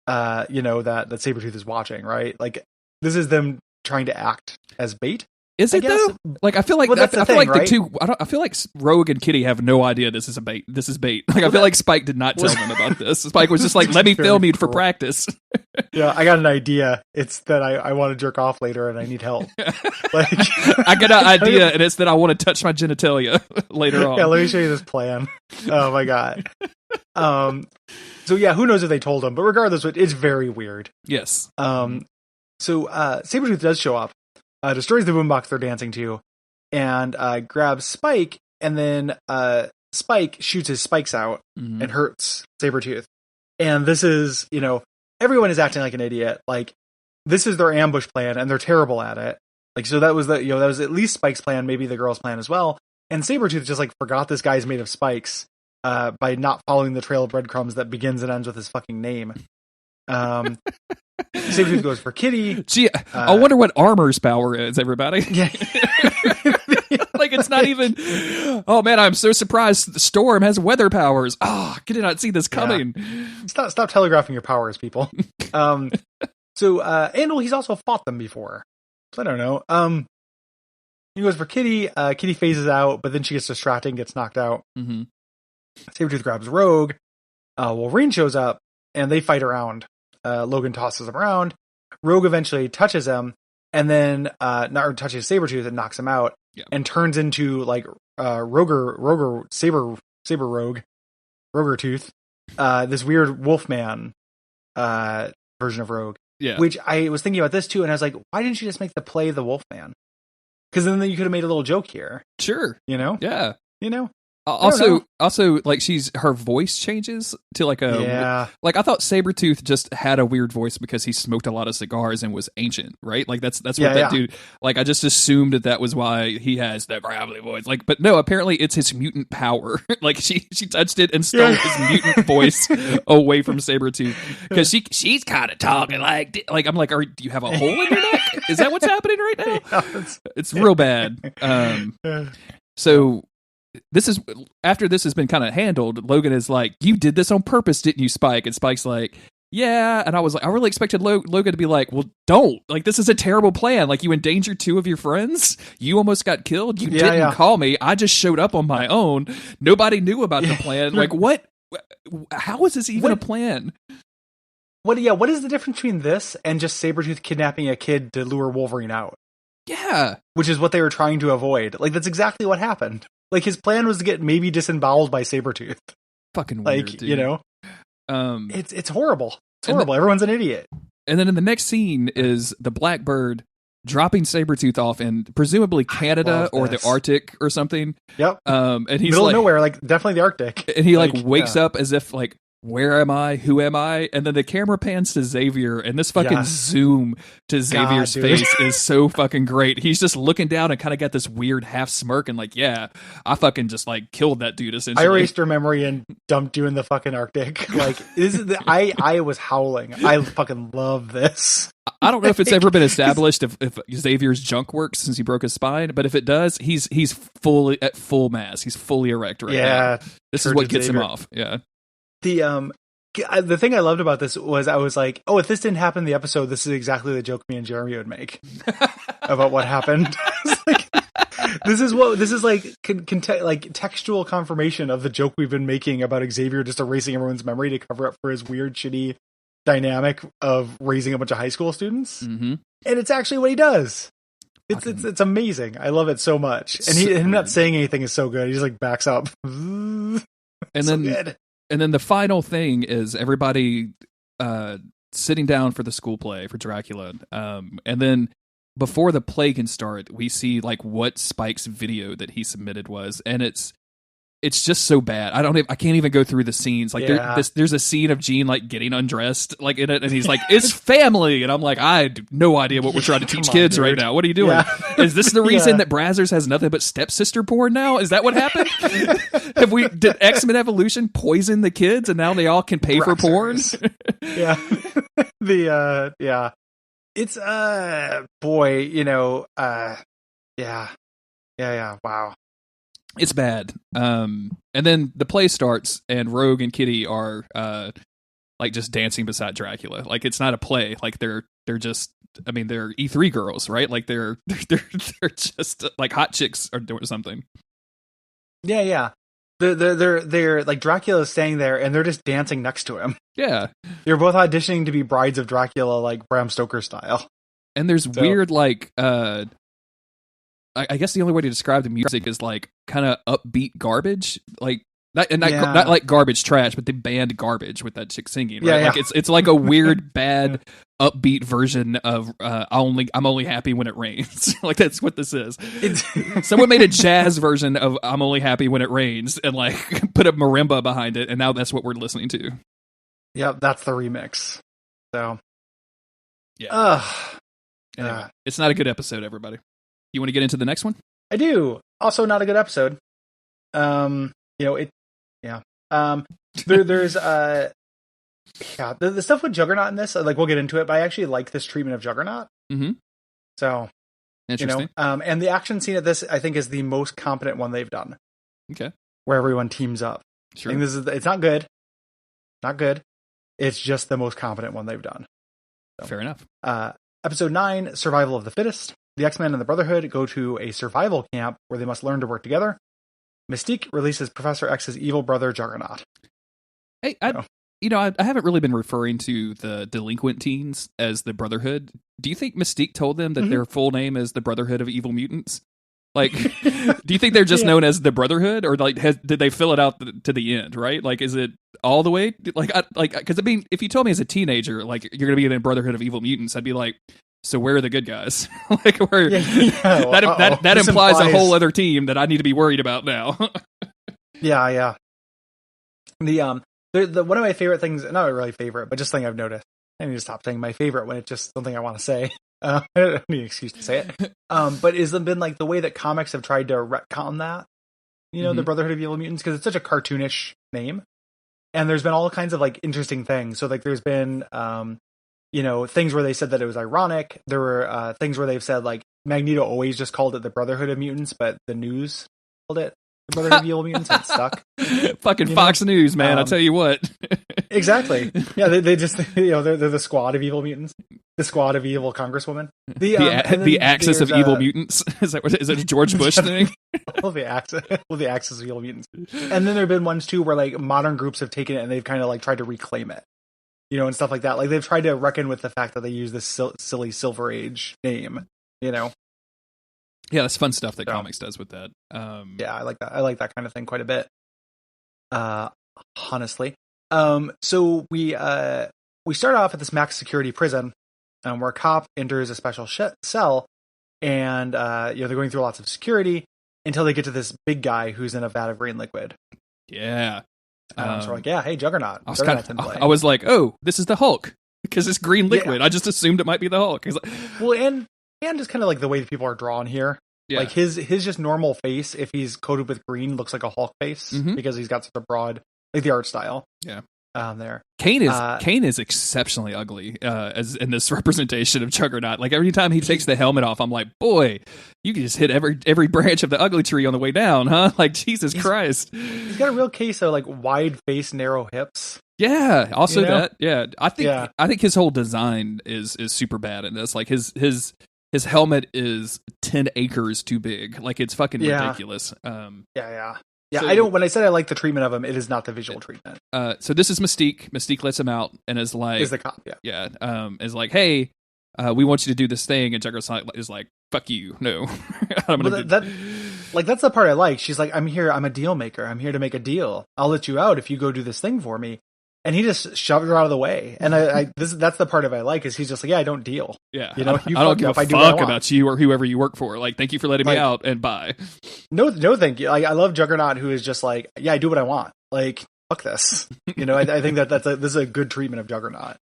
that Sabretooth is watching, right? Like, this is them trying to act as bait. Is it though? Like, I feel like I feel like Rogue and Kitty have no idea this is a bait. This is bait. Like, I feel like Spyke did not tell them about this. Spyke was just like, let me film you for practice. Yeah, I got an idea. It's that I want to jerk off later and I need help. Like, I got an idea, and it's that I want to touch my genitalia later on. Yeah, let me show you this plan. Oh my god. So yeah, who knows if they told him, but regardless, it's very weird. Yes. So Sabretooth does show up, destroys the boombox they're dancing to, and grabs Spyke, and then Spyke shoots his spikes out and hurts Sabretooth. And this is, everyone is acting like an idiot. Like, this is their ambush plan, and they're terrible at it. Like, so that was that was at least Spike's plan, maybe the girl's plan as well. And Sabretooth just, like, forgot this guy's made of spikes by not following the trail of breadcrumbs that begins and ends with his fucking name. Sabretooth goes for Kitty. Gee, I wonder what Armor's power is, everybody. Yeah. Like, it's not even, oh man, I'm so surprised the Storm has weather powers. Oh, I did not see this coming. Yeah. Stop telegraphing your powers, people. And he's also fought them before. So I don't know. He goes for Kitty. Kitty phases out, but then she gets distracted and gets knocked out. Mm-hmm. Sabretooth grabs Rogue. Wolverine shows up, and they fight around. Logan tosses him around. Rogue eventually touches him, and then touches Sabretooth and knocks him out, and turns into like Roger Saber Rogue, Rogertooth, this weird Wolfman version of Rogue. Yeah. Which I was thinking about this too, and I was like, why didn't you just make the play the Wolfman? Because then you could have made a little joke here. Sure. Yeah. Also, like, her voice changes to like like, I thought Sabretooth just had a weird voice because he smoked a lot of cigars and was ancient, right? Like, that's what that dude, like, I just assumed that was why he has that gravelly voice. Like, but no, apparently it's his mutant power. Like, she touched it and stole his mutant voice away from Sabretooth because she's kind of talking like I'm like, do you have a hole in your neck? Is that what's happening right now? It's real bad. So this is after this has been kind of handled. Logan is like, "You did this on purpose, didn't you, Spyke?" And Spike's like, "Yeah." And I was like, I really expected Logan to be like, "Well, don't. Like, this is a terrible plan. Like, you endangered two of your friends. You almost got killed. You didn't call me. I just showed up on my own. Nobody knew about the plan. Like, what? How is this even a plan?" What is the difference between this and just Sabretooth kidnapping a kid to lure Wolverine out? Yeah. Which is what they were trying to avoid. Like, that's exactly what happened. Like, his plan was to get maybe disemboweled by Sabretooth. Fucking weird, like, dude. It's horrible. It's horrible. Everyone's an idiot. And then in the next scene is the Blackbird dropping Sabretooth off in presumably Canada or the Arctic or something. Yep. And he's middle of nowhere, like definitely the Arctic. And he wakes up as if like, where am I? Who am I? And then the camera pans to Xavier, and this fucking zoom to Xavier's face is so fucking great. He's just looking down and kind of got this weird half smirk and like, yeah, I fucking just like killed that dude essentially. I erased your memory and dumped you in the fucking Arctic. Like, I was howling. I fucking love this. I don't know if it's ever been established if Xavier's junk works since he broke his spine, but if it does, he's fully at full mass. He's fully erect right now. This is what gets him off. Yeah. The thing I loved about this was I was like, oh, if this didn't happen in the episode, this is exactly the joke me and Jeremy would make about what happened. This is like textual confirmation of the joke we've been making about Xavier just erasing everyone's memory to cover up for his weird, shitty dynamic of raising a bunch of high school students. Mm-hmm. And it's actually what he does. It's amazing. I love it so much. And him not saying anything is so good. He just like backs up. And then the final thing is everybody sitting down for the school play for Dracula. And then before the play can start, we see like what Spike's video that he submitted was. And it's it's just so bad. I can't even go through the scenes. Like there's a scene of Gene like getting undressed like in it, and he's like, "It's family," and I'm like, I have no idea what we're trying to teach kids right now. What are you doing? Yeah. Is this the reason that Brazzers has nothing but stepsister porn now? Is that what happened? Did X-Men Evolution poison the kids, and now they all can pay for porn? Yeah, it's boy, yeah. Wow. It's bad. And then the play starts, and Rogue and Kitty are like just dancing beside Dracula. Like it's not a play. Like they're just. I mean, they're E3 girls, right? Like they're just like hot chicks or something. Yeah. They're like Dracula's staying there, and they're just dancing next to him. Yeah, they're both auditioning to be brides of Dracula, like Bram Stoker style. And there's weird like. I guess the only way to describe the music is like kind of upbeat garbage, like not like garbage trash, but the band Garbage with that chick singing. Right? Yeah. Like it's like a weird bad upbeat version of I'm only happy when it rains. Like that's what this is. Someone made a jazz version of I'm only happy when it rains and like put a marimba behind it, and now that's what we're listening to. Yep, that's the remix. So yeah, anyway, it's not a good episode, everybody. You want to get into the next one? I do. Also, not a good episode. There's the stuff with Juggernaut in this. Like we'll get into it, but I actually like this treatment of Juggernaut. Mm-hmm. So, interesting. And the action scene of this, I think, is the most competent one they've done. Okay. Where everyone teams up. Sure. I think it's not good. Not good. It's just the most competent one they've done. So, fair enough. Episode 9, Survival of the Fittest. The X-Men and the Brotherhood go to a survival camp where they must learn to work together. Mystique releases Professor X's evil brother, Juggernaut. Hey, I haven't really been referring to the delinquent teens as the Brotherhood. Do you think Mystique told them that their full name is the Brotherhood of Evil Mutants? Like, do you think they're just known as the Brotherhood, or like did they fill it out to the end? Right? Like, is it all the way? Because I mean, if you told me as a teenager, like you're gonna be in the Brotherhood of Evil Mutants, I'd be like, so where are the good guys? Like where that implies a whole other team that I need to be worried about now. Yeah. The one of my favorite things, not really favorite, but just something I've noticed. I need to stop saying my favorite when it's just something I want to say. I don't need an excuse to say it. But it's been like the way that comics have tried to retcon that, the Brotherhood of Evil Mutants, because it's such a cartoonish name. And there's been all kinds of like interesting things. So like there's been things where they said that it was ironic. There were things where they've said like Magneto always just called it the Brotherhood of Mutants, but the news called it the Brotherhood of Evil Mutants. It stuck. Fucking Fox News, man! I'll tell you what. Exactly. Yeah, they just they're the squad of evil mutants, the squad of evil Congresswoman, the axis of evil mutants. Is it a George Bush thing? the axis of evil mutants. And then there have been ones too where like modern groups have taken it and they've kind of like tried to reclaim it. And stuff like that. Like they've tried to reckon with the fact that they use this silly Silver Age name. Yeah, that's fun stuff that comics does with that. Yeah, I like that. I like that kind of thing quite a bit. Honestly. So we start off at this max security prison, where a cop enters a special cell, and they're going through lots of security until they get to this big guy who's in a vat of green liquid. Yeah. So we're like, yeah, hey, Juggernaut. I was like, oh, this is the Hulk because it's green liquid. Yeah. I just assumed it might be the Hulk. Well, and just kind of like the way that people are drawn here. Yeah. Like his just normal face, if he's coated with green, looks like a Hulk face because he's got such a broad, like the art style. Yeah. There. Kane is exceptionally ugly as in this representation of Juggernaut. Like every time he takes the helmet off, I'm like, boy, you can just hit every branch of the ugly tree on the way down, huh? Like Jesus Christ. He's got a real case of like wide face, narrow hips. Yeah. Also that. Yeah. I think his whole design is super bad in this. Like his helmet is 10 acres too big. Like it's fucking ridiculous. Yeah, so, when I said I like the treatment of him, it is not the visual treatment. So this is Mystique. Mystique lets him out and is like... Is the cop, yeah. Yeah, is like, hey, we want you to do this thing. And Juggernaut is like, fuck you, no. That's the part I like. She's like, I'm a deal maker. I'm here to make a deal. I'll let you out if you go do this thing for me. And he just shoved her out of the way. And that's the part of it I like, is he's just like, yeah, I don't deal. Yeah. You know, I don't give a fuck about you or whoever you work for. Like, thank you for letting me out and bye. No, thank you. Like, I love Juggernaut, who is just like, yeah, I do what I want. Like, fuck this. You know, I think this is a good treatment of Juggernaut.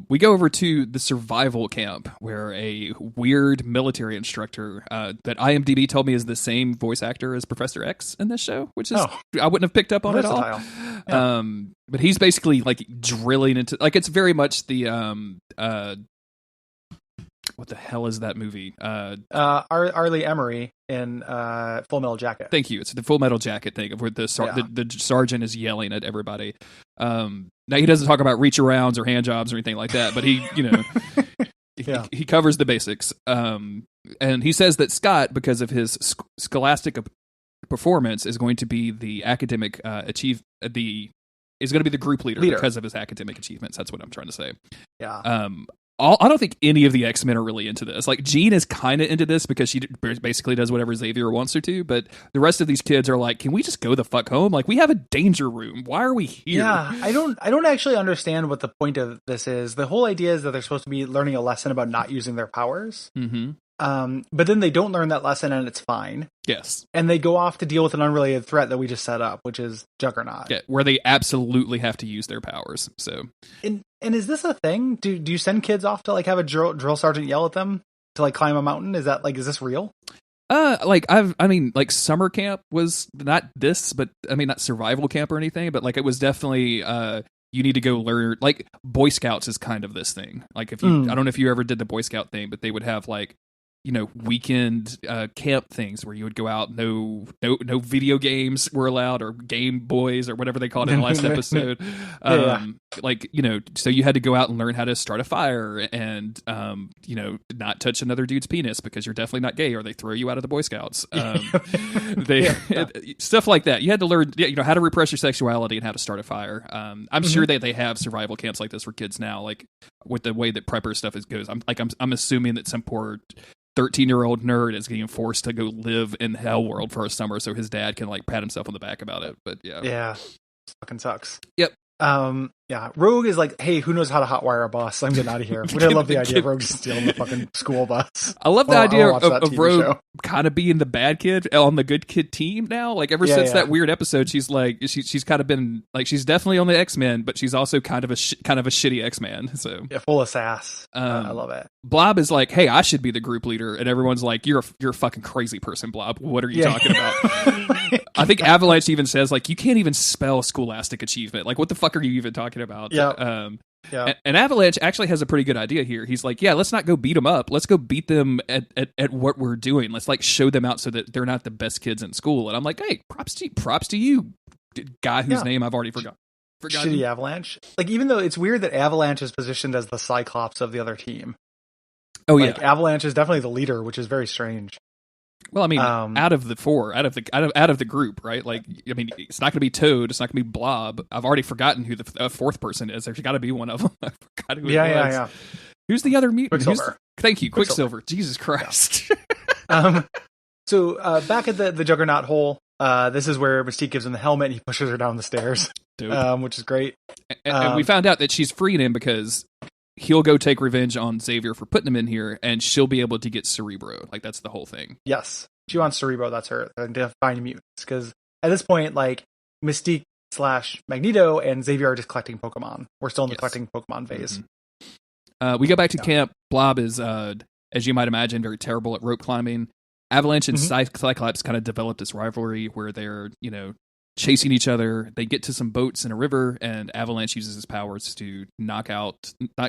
We go over to the survival camp, where a weird military instructor that IMDb told me is the same voice actor as Professor X in this show, which is I wouldn't have picked up on versatile. at all. Yeah. But he's basically like drilling into, like, it's very much the what the hell is that movie? Arlie Emery in Full Metal Jacket. Thank you. It's the Full Metal Jacket thing of where the sergeant is yelling at everybody. Now he doesn't talk about reach arounds or hand jobs or anything like that, but he, you know, he covers the basics. And he says that Scott, because of his scholastic performance, is going to be the academic is going to be the group leader because of his academic achievements. That's what I'm trying to say. Yeah. I don't think any of the X-Men are really into this. Like, Jean is kind of into this because she basically does whatever Xavier wants her to, but the rest of these kids are like, can we just go the fuck home? Like, we have a danger room. Why are we here? Yeah, I don't actually understand what the point of this is. The whole idea is that they're supposed to be learning a lesson about not using their powers. Mm-hmm. But then they don't learn that lesson and it's fine. Yes. And they go off to deal with an unrelated threat that we just set up, which is Juggernaut. Yeah, where they absolutely have to use their powers. So, and is this a thing? Do you send kids off to like have a drill sergeant yell at them to like climb a mountain? Is this real? Like summer camp was not this, but I mean, not survival camp or anything, but like it was definitely you need to go learn. Like Boy Scouts is kind of this thing. Like if you, I don't know if you ever did the Boy Scout thing, but they would have like, you know, weekend camp things where you would go out. No video games were allowed, or Game Boys, or whatever they called it in the last episode. Like, you know, so you had to go out and learn how to start a fire, and you know, not touch another dude's penis because you're definitely not gay, or they throw you out of the Boy Scouts. Stuff like that. You had to learn, you know, how to repress your sexuality and how to start a fire. I'm sure that they have survival camps like this for kids now, like with the way that prepper stuff goes. I'm assuming that some poor 13-year-old nerd is getting forced to go live in Hell World for a summer so his dad can like pat himself on the back about it. But yeah, fucking sucks. Yep. Rogue is like, hey, who knows how to hotwire a bus? I'm getting out of here. Which I love the idea of Rogue just stealing the fucking school bus. I love the idea of Rogue kind of being the bad kid on the good kid team now. Like ever since that weird episode, she's like, she's kind of been like, she's definitely on the X-Men, but she's also kind of a shitty X-Man. So yeah, full of sass. I love it. Blob is like, hey, I should be the group leader, and everyone's like, you're a fucking crazy person, Blob. What are you talking about? I think Avalanche even says like, you can't even spell scholastic achievement. Like, what the fuck are you even talking about? Yeah. And Avalanche actually has a pretty good idea here. He's like, yeah, let's not go beat them up. Let's go beat them at what we're doing. Let's like show them out so that they're not the best kids in school. And I'm like, hey, props to you, guy whose name I've already forgotten. Shitty Avalanche. Like, even though it's weird that Avalanche is positioned as the Cyclops of the other team. Oh, like, Avalanche is definitely the leader, which is very strange. Well, I mean, out of the group, right? Like, I mean, it's not going to be Toad. It's not going to be Blob. I've already forgotten who the fourth person is. There's got to be one of them. I forgot who it was. Yeah. Who's the other mutant? Quicksilver. Thank you, Quicksilver. Jesus Christ. Yeah. So back at the Juggernaut hole, this is where Mystique gives him the helmet and he pushes her down the stairs, which is great. And we found out that she's freeing him because he'll go take revenge on Xavier for putting him in here, and she'll be able to get Cerebro. Like, that's the whole thing. Yes. She wants Cerebro, that's her. To find mutants. Because at this point, like, Mystique / Magneto and Xavier are just collecting Pokemon. We're still in the collecting Pokemon phase. Mm-hmm. We go back to camp. Blob is, as you might imagine, very terrible at rope climbing. Avalanche and Cyclops kind of developed this rivalry where they're, you know, chasing each other. They get to some boats in a river, and Avalanche uses his powers to knock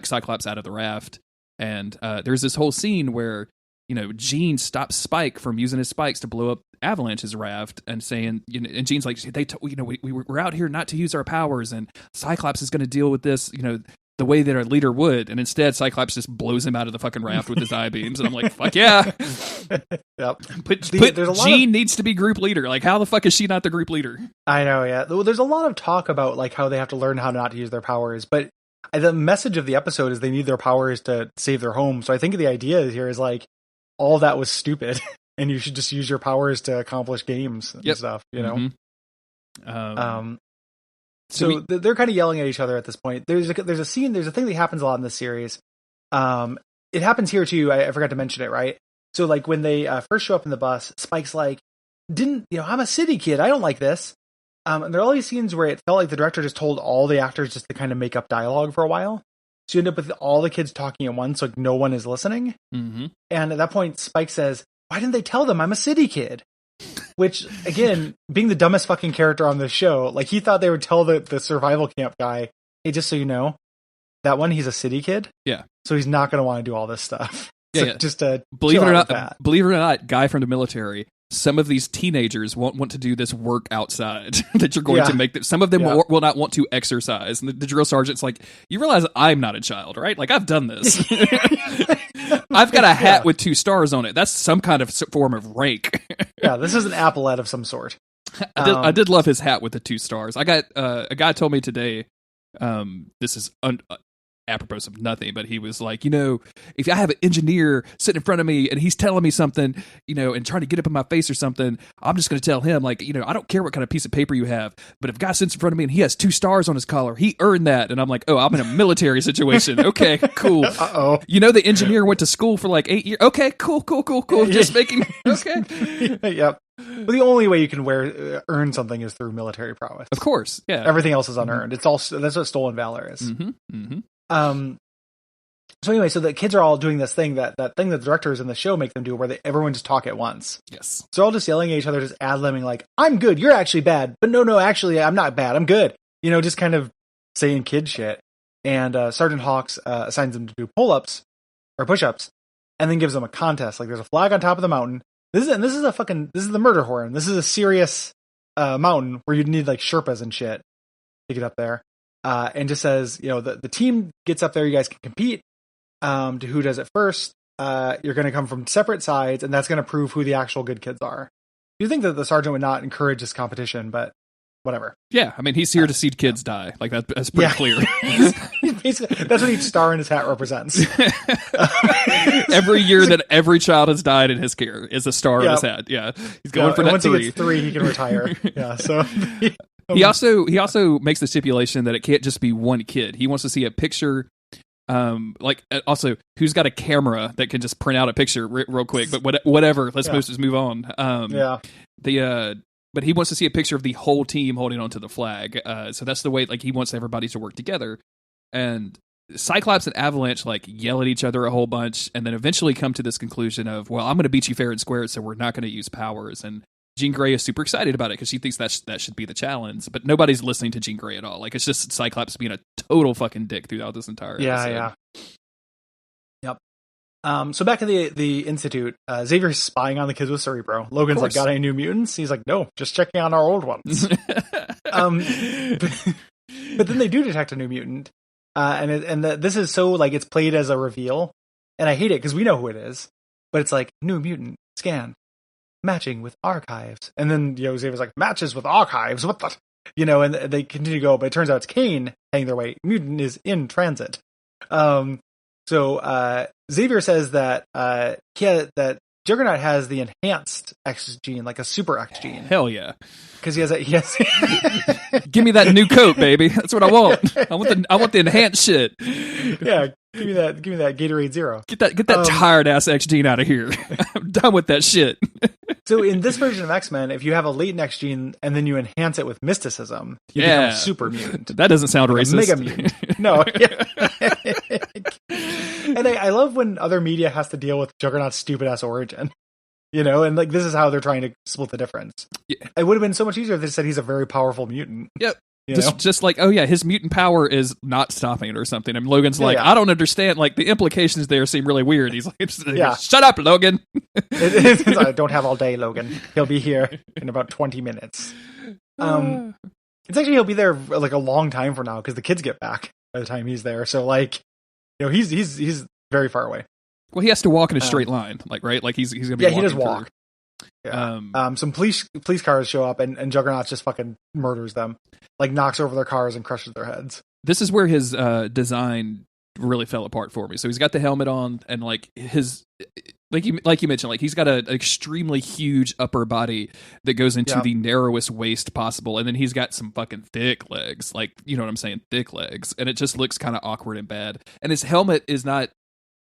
Cyclops out of the raft. And there's this whole scene where, you know, Jean stops Spyke from using his spikes to blow up Avalanche's raft, and saying, you know, and Jean's like, we're out here not to use our powers, and Cyclops is going to deal with this, you know, the way that a leader would. And instead, Cyclops just blows him out of the fucking raft with his eye beams. And I'm like, fuck yeah. Yep. Jean needs to be group leader. Like, how the fuck is she not the group leader? I know, yeah. There's a lot of talk about like how they have to learn how not to use their powers, but the message of the episode is they need their powers to save their home. So I think the idea here is like, all that was stupid, and you should just use your powers to accomplish games and stuff, you know? Mm-hmm. So they're kind of yelling at each other at this point. There's a scene, there's a thing that happens a lot in this series. It happens here too. I forgot to mention it, right? So like when they first show up in the bus, Spike's like, I'm a city kid. I don't like this. And there are all these scenes where it felt like the director just told all the actors just to kind of make up dialogue for a while. So you end up with all the kids talking at once, like no one is listening. Mm-hmm. And at that point, Spike says, "Why didn't they tell them I'm a city kid?" Which, again, being the dumbest fucking character on this show, like he thought they would tell the survival camp guy, "Hey, just so you know, that one, he's a city kid. Yeah. So he's not going to want to do all this stuff." Yeah, so yeah. Just to believe it or not, guy from the military, some of these teenagers won't want to do this work outside that you're going to make them. Some of them will not want to exercise. And the drill sergeant's like, you realize I'm not a child, right? Like, I've done this. I've got a hat with 2 stars on it. That's some kind of form of rank. Yeah, this is an applet of some sort. I did love his hat with the 2 stars. I got a guy told me today, this is apropos of nothing, but he was like, if I have an engineer sitting in front of me and he's telling me something, and trying to get up in my face or something, I'm just going to tell him, like, I don't care what kind of piece of paper you have, but if a guy sits in front of me and he has 2 stars on his collar, he earned that. And I'm like, oh, I'm in a military situation. Okay, cool. Uh-oh. The engineer went to school for like 8 years. Okay, cool. Just making, okay. Yep. But the only way you can earn something is through military prowess. Of course, yeah. Everything else is unearned. It's all that's what stolen valor is. Mm-hmm. Mm-hmm. So anyway, so the kids are all doing this thing that thing that the directors in the show make them do, where everyone just talk at once. Yes. So they're all just yelling at each other, just ad-libbing like, "I'm good, you're actually bad," but no, actually, I'm not bad, I'm good. Just kind of saying kid shit. And Sergeant Hawks assigns them to do pull-ups or push-ups, and then gives them a contest. Like there's a flag on top of the mountain. This is the murder horn. This is a serious mountain where you'd need like Sherpas and shit to get up there. And just says, the team gets up there, you guys can compete to who does it first. You're going to come from separate sides, and that's going to prove who the actual good kids are. You think that the sergeant would not encourage this competition, but whatever. Yeah, I mean, he's here to see kids die. Like, that's pretty clear. Basically, that's what each star in his hat represents. Every year that every child has died in his care is a star in his hat. Yeah, he's going for that once 3. He gets 3, he can retire. Yeah, so... He also makes the stipulation that it can't just be one kid. He wants to see a picture, also who's got a camera that can just print out a picture real quick. But whatever, let's just move on. But he wants to see a picture of the whole team holding onto the flag. So that's the way. Like he wants everybody to work together. And Cyclops and Avalanche yell at each other a whole bunch, and then eventually come to this conclusion of, well, I'm going to beat you fair and square, so we're not going to use powers. And Jean Grey is super excited about it because she thinks that should be the challenge, but nobody's listening to Jean Grey at all. Like, it's just Cyclops being a total fucking dick throughout this entire episode. Yep. So back at the Institute, Xavier's spying on the kids with Cerebro. Logan's like, got any new mutants? He's like, no, just checking on our old ones. But then they do detect a new mutant, and this is so it's played as a reveal, and I hate it because we know who it is, but it's like new mutant scan. Matching with archives. And then, Xavier's like, matches with archives? What the? And they continue to go, but it turns out it's Kane heading their way. Mutant is in transit. So Xavier says that that Juggernaut has the enhanced X gene, like a super X gene. Hell yeah. Because he has Give me that new coat, baby. That's what I want. I want the enhanced shit. Yeah. Give me that Gatorade Zero. Get that tired ass X gene out of here. I'm done with that shit. So in this version of X-Men, if you have a latent X gene and then you enhance it with mysticism, you become a super mutant. That doesn't sound racist. Mega mutant. No. And I love when other media has to deal with Juggernaut's stupid ass origin. And this is how they're trying to split the difference. Yeah. It would have been so much easier if they said he's a very powerful mutant. Yep. Just like, oh yeah, his mutant power is not stopping it or something. And Logan's I don't understand. Like, the implications there seem really weird. He's like, shut up, Logan. I don't have all day, Logan. He'll be here in about 20 minutes. It's actually, he'll be there a long time from now because the kids get back by the time he's there. So he's very far away. Well, he has to walk in a straight line, right? Like he's gonna be walking he does walk. Yeah. Some police cars show up and Juggernaut just fucking murders them, knocks over their cars and crushes their heads. This is where his design really fell apart for me. So he's got the helmet on, and like you mentioned, like he's got an extremely huge upper body that goes into the narrowest waist possible, and then he's got some fucking thick legs, like, you know what I'm saying, thick legs, and it just looks kind of awkward and bad. And his helmet is not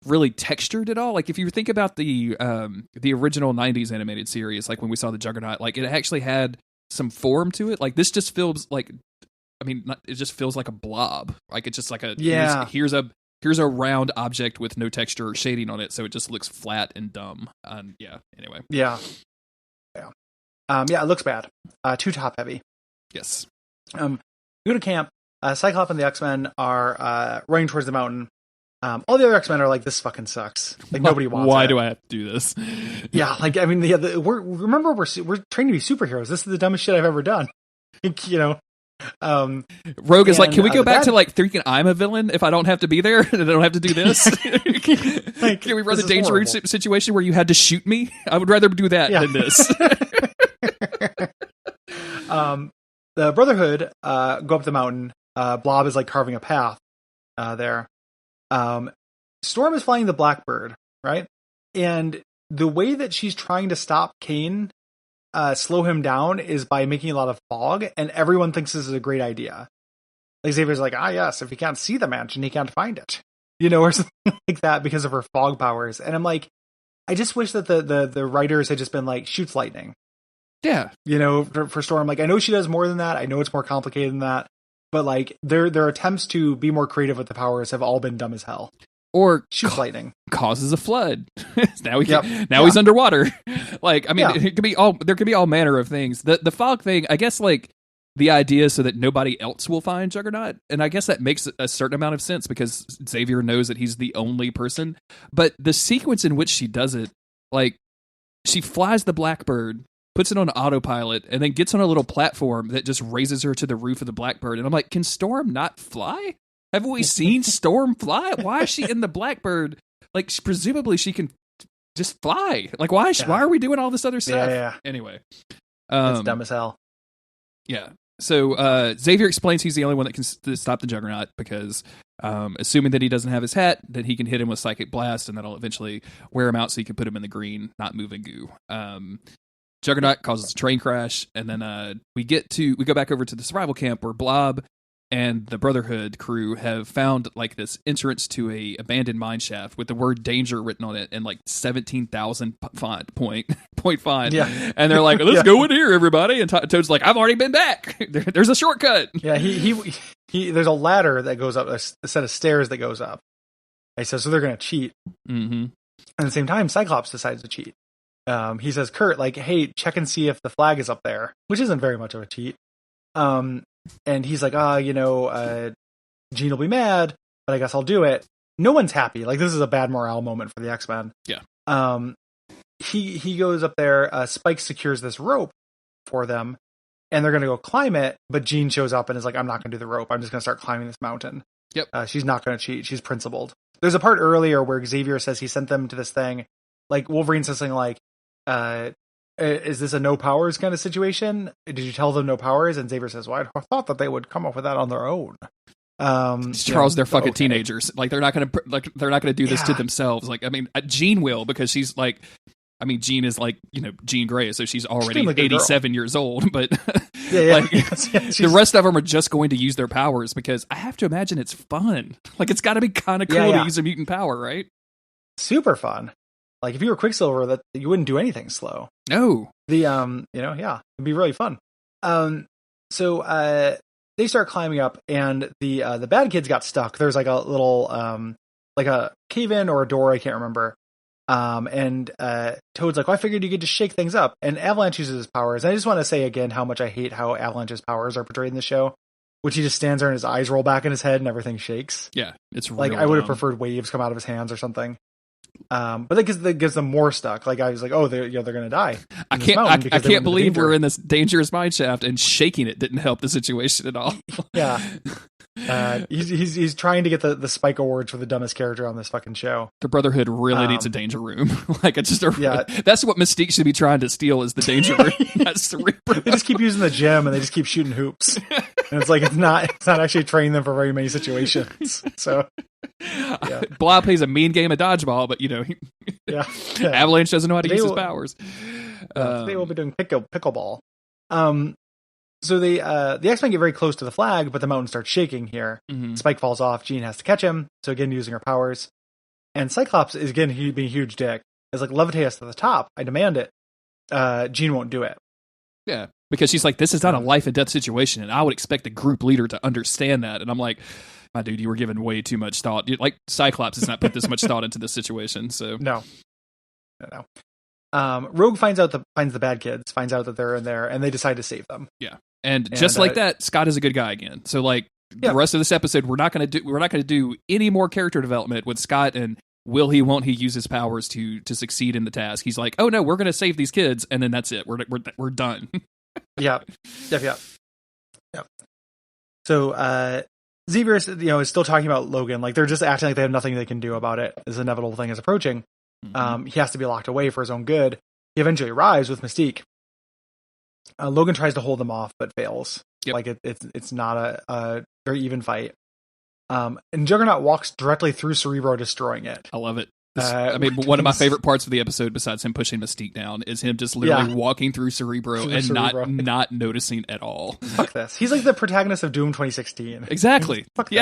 really textured at all. Like if you think about the original 90s animated series, like when we saw the Juggernaut, like it actually had some form to it. Like this just feels like, I mean, it just feels like a blob. Like it's just like a here's a round object with no texture or shading on it, so it just looks flat and dumb. Anyway. Yeah, it looks bad. Too top heavy. Yes. We go to camp. Cyclops and the X-Men are running towards the mountain. All the other X-Men are like, this fucking sucks. Like nobody wants it. Why do I have to do this? Yeah, like I mean, we're trained to be superheroes. This is the dumbest shit I've ever done. You know. Rogue is like, can we go back to like thinking I'm a villain if I don't have to be there and I don't have to do this? Like, can we run the danger room situation where you had to shoot me? I would rather do that than this. The Brotherhood go up the mountain. Blob is like carving a path there. Storm is flying the Blackbird, right? And the way that she's trying to stop Kane, slow him down, is by making a lot of fog, and everyone thinks this is a great idea. Like Xavier's like, yes, if he can't see the mansion, he can't find it, you know, or something like that because of her fog powers. And I'm like, I just wish that the writers had just been like, shoots lightning. Yeah, you know, for Storm. Like I know she does more than that. I know it's more complicated than that. But like their attempts to be more creative with the powers have all been dumb as hell. Or shoots lightning, causes a flood. Now he's underwater. Like I mean, it could be there could be all manner of things. The fog thing, I guess, like the idea so that nobody else will find Juggernaut, and I guess that makes a certain amount of sense because Xavier knows that he's the only person. But the sequence in which she does it, like she flies the Blackbird, puts it on autopilot, and then gets on a little platform that just raises her to the roof of the Blackbird. And I'm like, can Storm not fly? Haven't we seen Storm fly? Why is she in the Blackbird? Like, presumably she can just fly. Like, why are we doing all this other stuff? Yeah. Anyway. It's dumb as hell. Yeah. So Xavier explains he's the only one that can stop the Juggernaut because assuming that he doesn't have his hat, that he can hit him with Psychic Blast, and that'll eventually wear him out so he can put him in the green, not moving goo. Juggernaut causes a train crash, and then we go back over to the survival camp where Blob and the Brotherhood crew have found like this entrance to a abandoned mine shaft with the word danger written on it in like 17,000 point font. Yeah. And they're like, let's go in here, everybody. And Toad's like, I've already been back. There's a shortcut. Yeah, he there's a ladder that goes up, a set of stairs that goes up. He says, so they're going to cheat. Mm-hmm. At the same time, Cyclops decides to cheat. He says, Kurt, like, hey, check and see if the flag is up there, which isn't very much of a cheat. And he's like, Jean will be mad, but I guess I'll do it. No one's happy. Like, this is a bad morale moment for the X-Men. Yeah. He goes up there. Spyke secures this rope for them, and they're going to go climb it. But Jean shows up and is like, I'm not going to do the rope. I'm just going to start climbing this mountain. Yep. She's not going to cheat. She's principled. There's a part earlier where Xavier says he sent them to this thing. Like, Wolverine says something like, is this a no powers kind of situation? Did you tell them no powers? And Xavier says, well, I thought that they would come up with that on their own. Charles, they're fucking teenagers. Like they're not gonna do this to themselves. Like, I mean, Jean will, because she's like, I mean, Jean is like, you know, Jean Grey, so she's already 87 years old. But like, the rest of them are just going to use their powers because I have to imagine it's fun. Like, it's got to be kind of cool to use a mutant power, right? Super fun. Like, if you were Quicksilver, that you wouldn't do anything slow. No. It'd be really fun. So they start climbing up, and the bad kids got stuck. There's like a little like a cave in or a door, I can't remember. And Toad's like, well, I figured you could just shake things up. And Avalanche uses his powers. And I just want to say again how much I hate how Avalanche's powers are portrayed in the show, which he just stands there and his eyes roll back in his head and everything shakes. Yeah, it's like, I would have preferred waves come out of his hands or something. But that gives them more stuck. Like, I was like, oh, they're going to die. I can't believe we're in this dangerous mine shaft, and shaking it didn't help the situation at all. Yeah. He's trying to get the Spyke Awards for the dumbest character on this fucking show. The Brotherhood really needs a danger room. Like, it's just that's what Mystique should be trying to steal, is the danger room. That's the Reaper. They just keep using the gym and they just keep shooting hoops. And it's like, it's not actually training them for very many situations. So Blob plays a mean game of dodgeball, but Yeah. Avalanche doesn't know how to use his powers. Today we'll be doing pickleball. So the X-Men get very close to the flag, but the mountain starts shaking here. Mm-hmm. Spyke falls off. Jean has to catch him. So again, using her powers. And Cyclops is again being a huge dick. It's like, levitate us to the top. I demand it. Jean won't do it. Yeah, because she's like, this is not a life and death situation, and I would expect a group leader to understand that. And I'm like, my dude, you were given way too much thought. Like, Cyclops has not put this much thought into this situation. So No. Rogue finds the bad kids, finds out that they're in there, and they decide to save them. Yeah, and just like that, Scott is a good guy again. So like the rest of this episode, we're not going to do any more character development with Scott and will he, won't he use his powers to succeed in the task. He's like, oh no, we're going to save these kids, and then that's it. We're done. Yeah. So Xavier is still talking about Logan. Like, they're just acting like they have nothing they can do about it. This inevitable thing is approaching. Mm-hmm. He has to be locked away for his own good. He eventually arrives with Mystique. Logan tries to hold them off, but fails. Yep. Like it's not a very even fight. And Juggernaut walks directly through Cerebro, destroying it. I love it. One of my favorite parts of the episode, besides him pushing Mystique down, is him just literally walking through Cerebro not noticing at all. Fuck this. He's like the protagonist of Doom 2016. Exactly. Fuck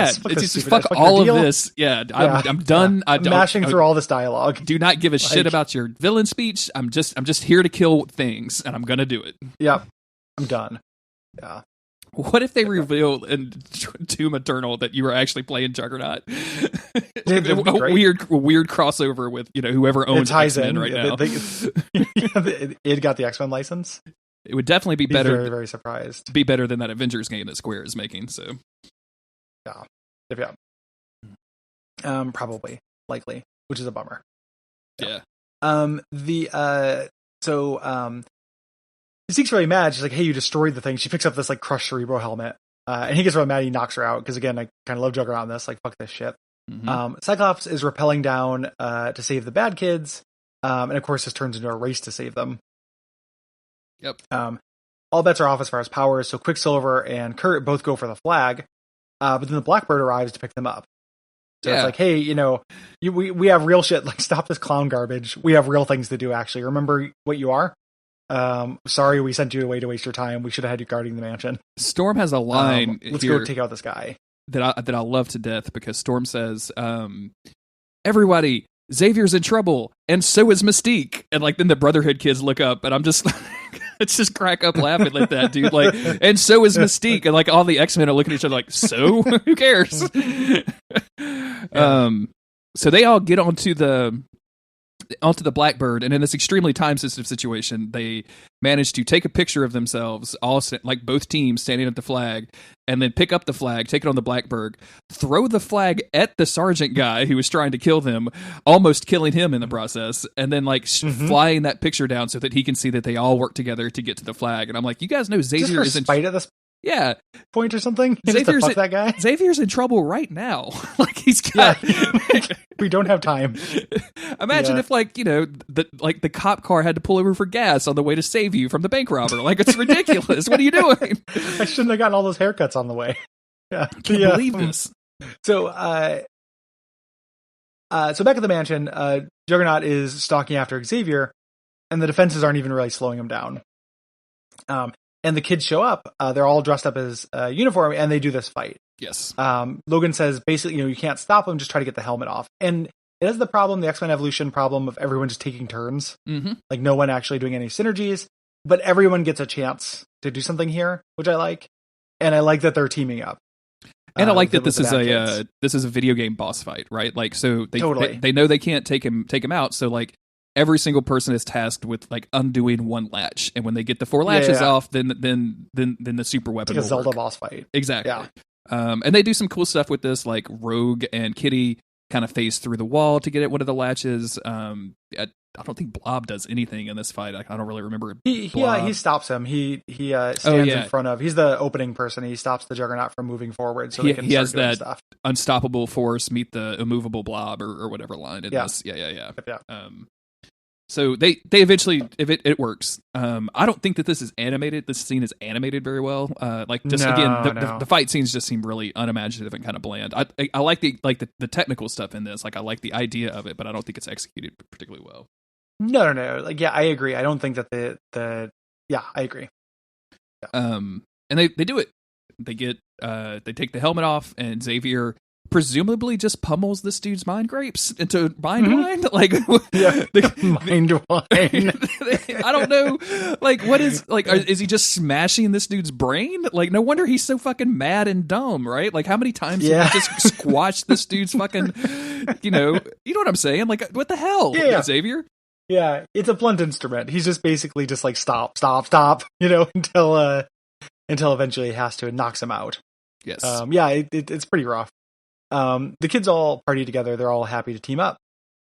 all of this. Yeah, I'm done. I'm mashing through all this dialogue. Do not give a shit about your villain speech. I'm just here to kill things, and I'm gonna do it. Yep. I'm done. Yeah. What if they reveal in Doom Eternal that you were actually playing Juggernaut? Weird crossover with whoever owns X-Men right now. It got the X-Men license. It would definitely be better. Very, very surprised. Be better than that Avengers game that Square is making. So, yeah. Probably, likely, which is a bummer. Yeah. Mystique's really mad. She's like, hey, you destroyed the thing. She picks up this like crushed Cerebro helmet. And he gets really mad. He knocks her out. Because again, I kind of love Juggernaut on this. Like, fuck this shit. Mm-hmm. Cyclops is rappelling down to save the bad kids. And of course, this turns into a race to save them. Yep. All bets are off as far as powers. So Quicksilver and Kurt both go for the flag. But then the Blackbird arrives to pick them up. So it's like, hey, we have real shit. Like, stop this clown garbage. We have real things to do, actually. Remember what you are? Sorry we sent you away to waste your time. We should have had you guarding the mansion. Storm has a line let's here go take out this guy that I love to death, because Storm says, everybody, Xavier's in trouble, and so is Mystique. And like then the Brotherhood kids look up, and I'm just it's just crack up laughing like that, dude. Like, and so is Mystique, and like all the X-Men are looking at each other like, so who cares? So they all get onto the Blackbird, and in this extremely time-sensitive situation, they manage to take a picture of themselves, all like both teams standing at the flag, and then pick up the flag, take it on the Blackbird, throw the flag at the sergeant guy who was trying to kill them, almost killing him in the process, and then like flying that picture down so that he can see that they all work together to get to the flag. And I'm like, you guys know Xavier is in spite of this point or something. Xavier's that guy. Xavier's in trouble right now. Like he's got. We don't have time. Imagine if the cop car had to pull over for gas on the way to save you from the bank robber. Like, it's ridiculous. What are you doing? I shouldn't have gotten all those haircuts on the way. Yeah, can't believe this. So back at the mansion, Juggernaut is stalking after Xavier, and the defenses aren't even really slowing him down. And the kids show up. They're all dressed up as uniform, and they do this fight. Yes. Logan says, basically, you can't stop them, just try to get the helmet off. And it has the X-Men Evolution problem of everyone just taking turns. Mm-hmm. Like, no one actually doing any synergies, but everyone gets a chance to do something here, which I like. And I like that they're teaming up. And I like that this is a video game boss fight, right? Like, so they know they can't take him out, so like every single person is tasked with like undoing one latch, and when they get the 4 latches off, then the super weapon. It's like a Zelda boss fight. Exactly. Yeah. And they do some cool stuff with this, like Rogue and Kitty kind of phase through the wall to get at one of the latches. I don't think Blob does anything in this fight. I don't really remember. He stops him. He stands in front of. He's the opening person. He stops the Juggernaut from moving forward, so he has that stuff. Unstoppable force meet the immovable Blob or whatever line it is. Yeah. So they eventually, if it works. I don't think that this is animated. This scene is animated very well. The fight scenes just seem really unimaginative and kind of bland. I like the technical stuff in this. Like I like the idea of it, but I don't think it's executed particularly well. No. Like yeah, I agree. I don't think that I agree. Yeah. And they do it. They take the helmet off, and Xavier presumably just pummels this dude's mind grapes into mind wine. Like, mind wine. I don't know. Like, what is is he just smashing this dude's brain? Like, no wonder he's so fucking mad and dumb, right? Like, how many times did he just squash this dude's fucking, you know what I'm saying? Like, what the hell, Xavier? Yeah, it's a blunt instrument. He's just basically just like stop, until eventually he has to and knocks him out. Yes. It's pretty rough. The kids all party together. They're all happy to team up.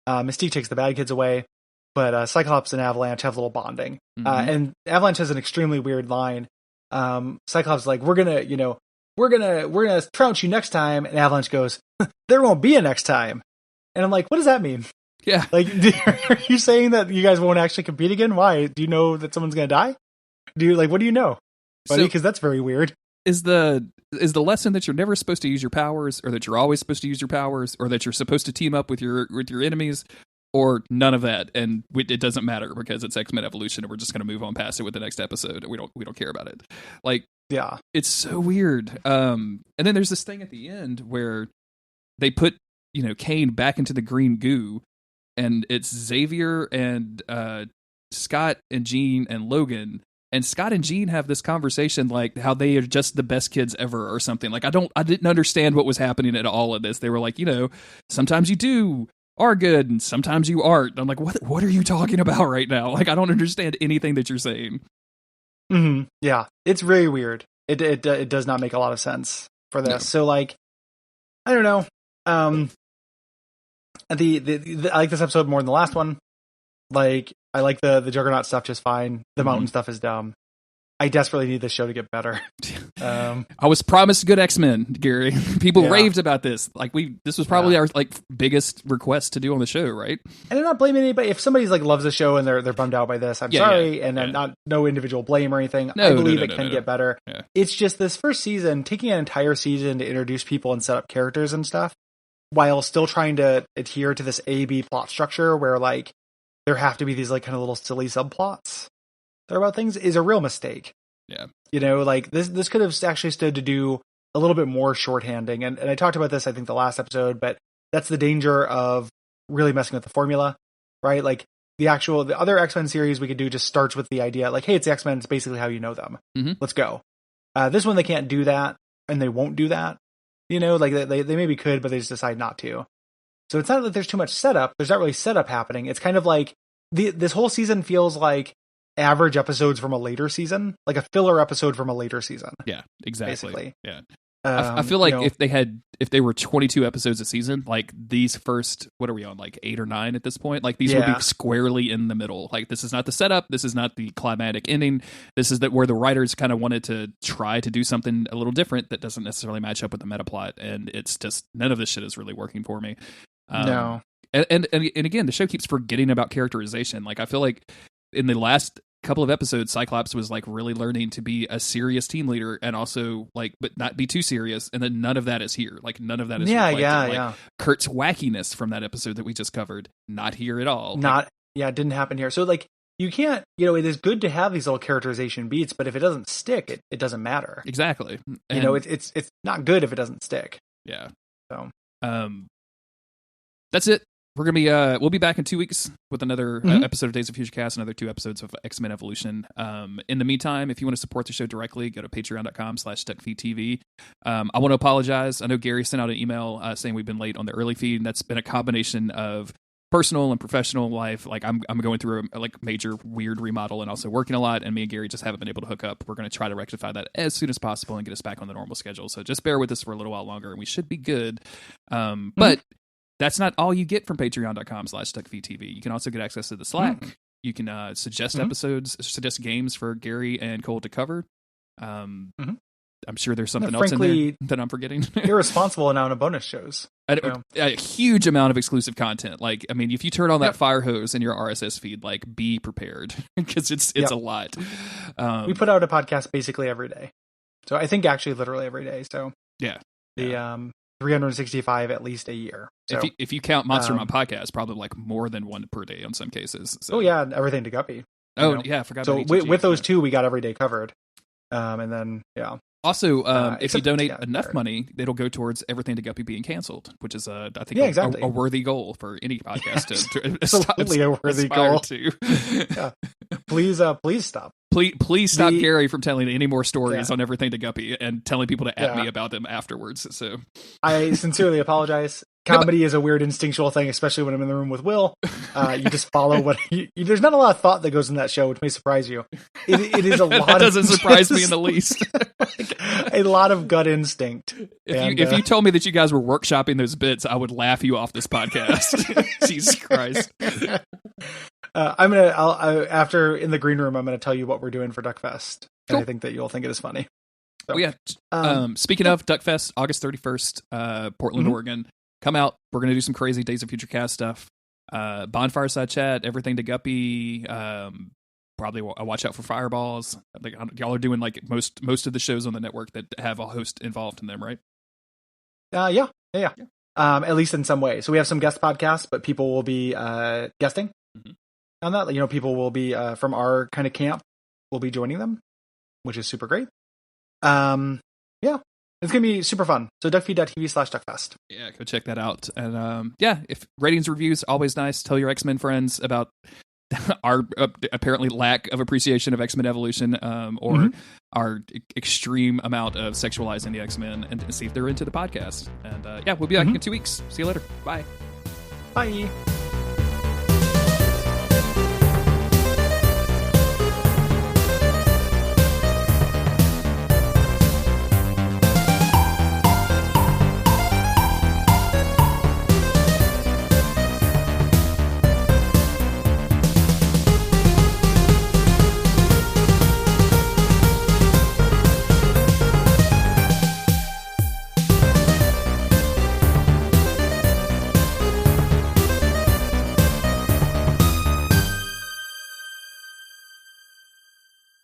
Mystique takes the bad kids away, but Cyclops and Avalanche have a little bonding. And Avalanche has an extremely weird line. Cyclops is like, we're gonna trounce you next time, and Avalanche goes, there won't be a next time. And I'm like, what does that mean? Yeah. Like, are you saying that you guys won't actually compete again? Why? Do you know that someone's gonna die? What do you know, buddy? Because that's very weird. Is the lesson that you're never supposed to use your powers, or that you're always supposed to use your powers, or that you're supposed to team up with your enemies, or none of that, and it doesn't matter because it's X-Men Evolution, and we're just going to move on past it with the next episode, and we don't care about it. Like, yeah, it's so weird. And then there's this thing at the end where they put Kane back into the green goo, and it's Xavier and Scott and Jean and Logan. And Scott and Jean have this conversation like how they are just the best kids ever or something. Like I didn't understand what was happening at all of this. They were like, sometimes you are good and sometimes you aren't. I'm like, what are you talking about right now? Like, I don't understand anything that you're saying. Mm-hmm. Yeah, it's very weird. It does not make a lot of sense for this. No. So like, I don't know. I like this episode more than the last one. Like, I like the Juggernaut stuff just fine. The mountain stuff is dumb. I desperately need this show to get better. I was promised good X-Men, Gary. People raved about this. Like this was probably our biggest request to do on the show, right? And I'm not blaming anybody. If somebody's loves the show and they're bummed out by this, I'm sorry, and I'm not no individual blame or anything. I believe it can get better. Yeah. It's just this first season, taking an entire season to introduce people and set up characters and stuff, while still trying to adhere to this A/B plot structure where there have to be these kind of little silly subplots about things is a real mistake. Yeah. This could have actually stood to do a little bit more shorthanding. And I talked about this, I think, the last episode, but that's the danger of really messing with the formula, right? Like the other X-Men series we could do just starts with the idea hey, it's the X-Men. It's basically how you know them. Mm-hmm. Let's go. This one, they can't do that and they won't do that. They maybe could, but they just decide not to. So it's not that there's too much setup. There's not really setup happening. It's kind of like this whole season feels like average episodes from a later season, like a filler episode from a later season. Yeah, exactly. Basically. Yeah. I feel like if they were 22 episodes a season, these first, what are we on, 8 or 9 at this point? These would be squarely in the middle. This is not the setup. This is not the climatic ending. This is where the writers kind of wanted to try to do something a little different that doesn't necessarily match up with the meta plot. And it's just, none of this shit is really working for me. No. And again, the show keeps forgetting about characterization. I feel like in the last couple of episodes, Cyclops was really learning to be a serious team leader and also but not be too serious. And then none of that is here. None of that is reflected. Yeah. Kurt's wackiness from that episode that we just covered, not here at all. It didn't happen here. So you can't, it is good to have these little characterization beats, but if it doesn't stick, it doesn't matter. Exactly. And, it's not good if it doesn't stick. Yeah. So, that's it. We're gonna be we'll be back in 2 weeks with another episode of Days of Future Cast, another 2 episodes of X-Men Evolution. In the meantime, if you want to support the show directly, go to patreon.com/Duckfeed.tv. I want to apologize. I know Gary sent out an email saying we've been late on the early feed, and that's been a combination of personal and professional life. I'm going through a major weird remodel and also working a lot, and me and Gary just haven't been able to hook up. We're going to try to rectify that as soon as possible and get us back on the normal schedule. So just bear with us for a little while longer, and we should be good. But that's not all you get from patreon.com/Duckfeed.tv. You can also get access to the Slack. You can suggest episodes, suggest games for Gary and Cole to cover. I'm sure there's something else in there that I'm forgetting. Irresponsible amount of bonus shows. A huge amount of exclusive content. Like, I mean, if you turn on that fire hose in your RSS feed, like, be prepared because it's a lot. We put out a podcast basically every day. So I think actually literally every day. So yeah, 365 at least a year. So, if you count Monster Mom podcast, probably like more than one per day in some cases. So. Oh yeah, and everything to Guppy. Yeah, I forgot. So about with those two, we got every day covered. And then Also, if you donate enough money, it'll go towards everything to Guppy being canceled, which is, I think, a worthy goal for any podcast to absolutely a worthy goal. To. Please stop. Please stop Gary from telling any more stories on everything to Guppy and telling people to at me about them afterwards. So I sincerely apologize. Comedy is a weird instinctual thing, especially when I'm in the room with Will. You just follow what there's not a lot of thought that goes in that show, which may surprise you. It is a lot. That doesn't surprise me in the least. A lot of gut instinct. If you told me that you guys were workshopping those bits, I would laugh you off this podcast. Jesus Christ. After in the green room, I'm gonna tell you what we're doing for Duckfest, and I think that you'll think it is funny. So, speaking of Duckfest, August 31st, Portland, Oregon. Come out. We're going to do some crazy Days of Future Cast stuff. Bonfire Side Chat, everything to Guppy. Probably watch out for Fireballs. Like, y'all are doing like most of the shows on the network that have a host involved in them, right? Yeah. At least in some way. So we have some guest podcasts, but people will be guesting on that. You know, people will be from our kind of camp will be joining them, which is super great. Yeah. It's going to be super fun. So Duckfeed.tv/Duckfest. Yeah, go check that out. And if ratings, reviews, always nice. Tell your X-Men friends about our apparently lack of appreciation of X-Men Evolution or our extreme amount of sexualizing the X-Men, and see if they're into the podcast. And we'll be back in 2 weeks. See you later. Bye. Bye.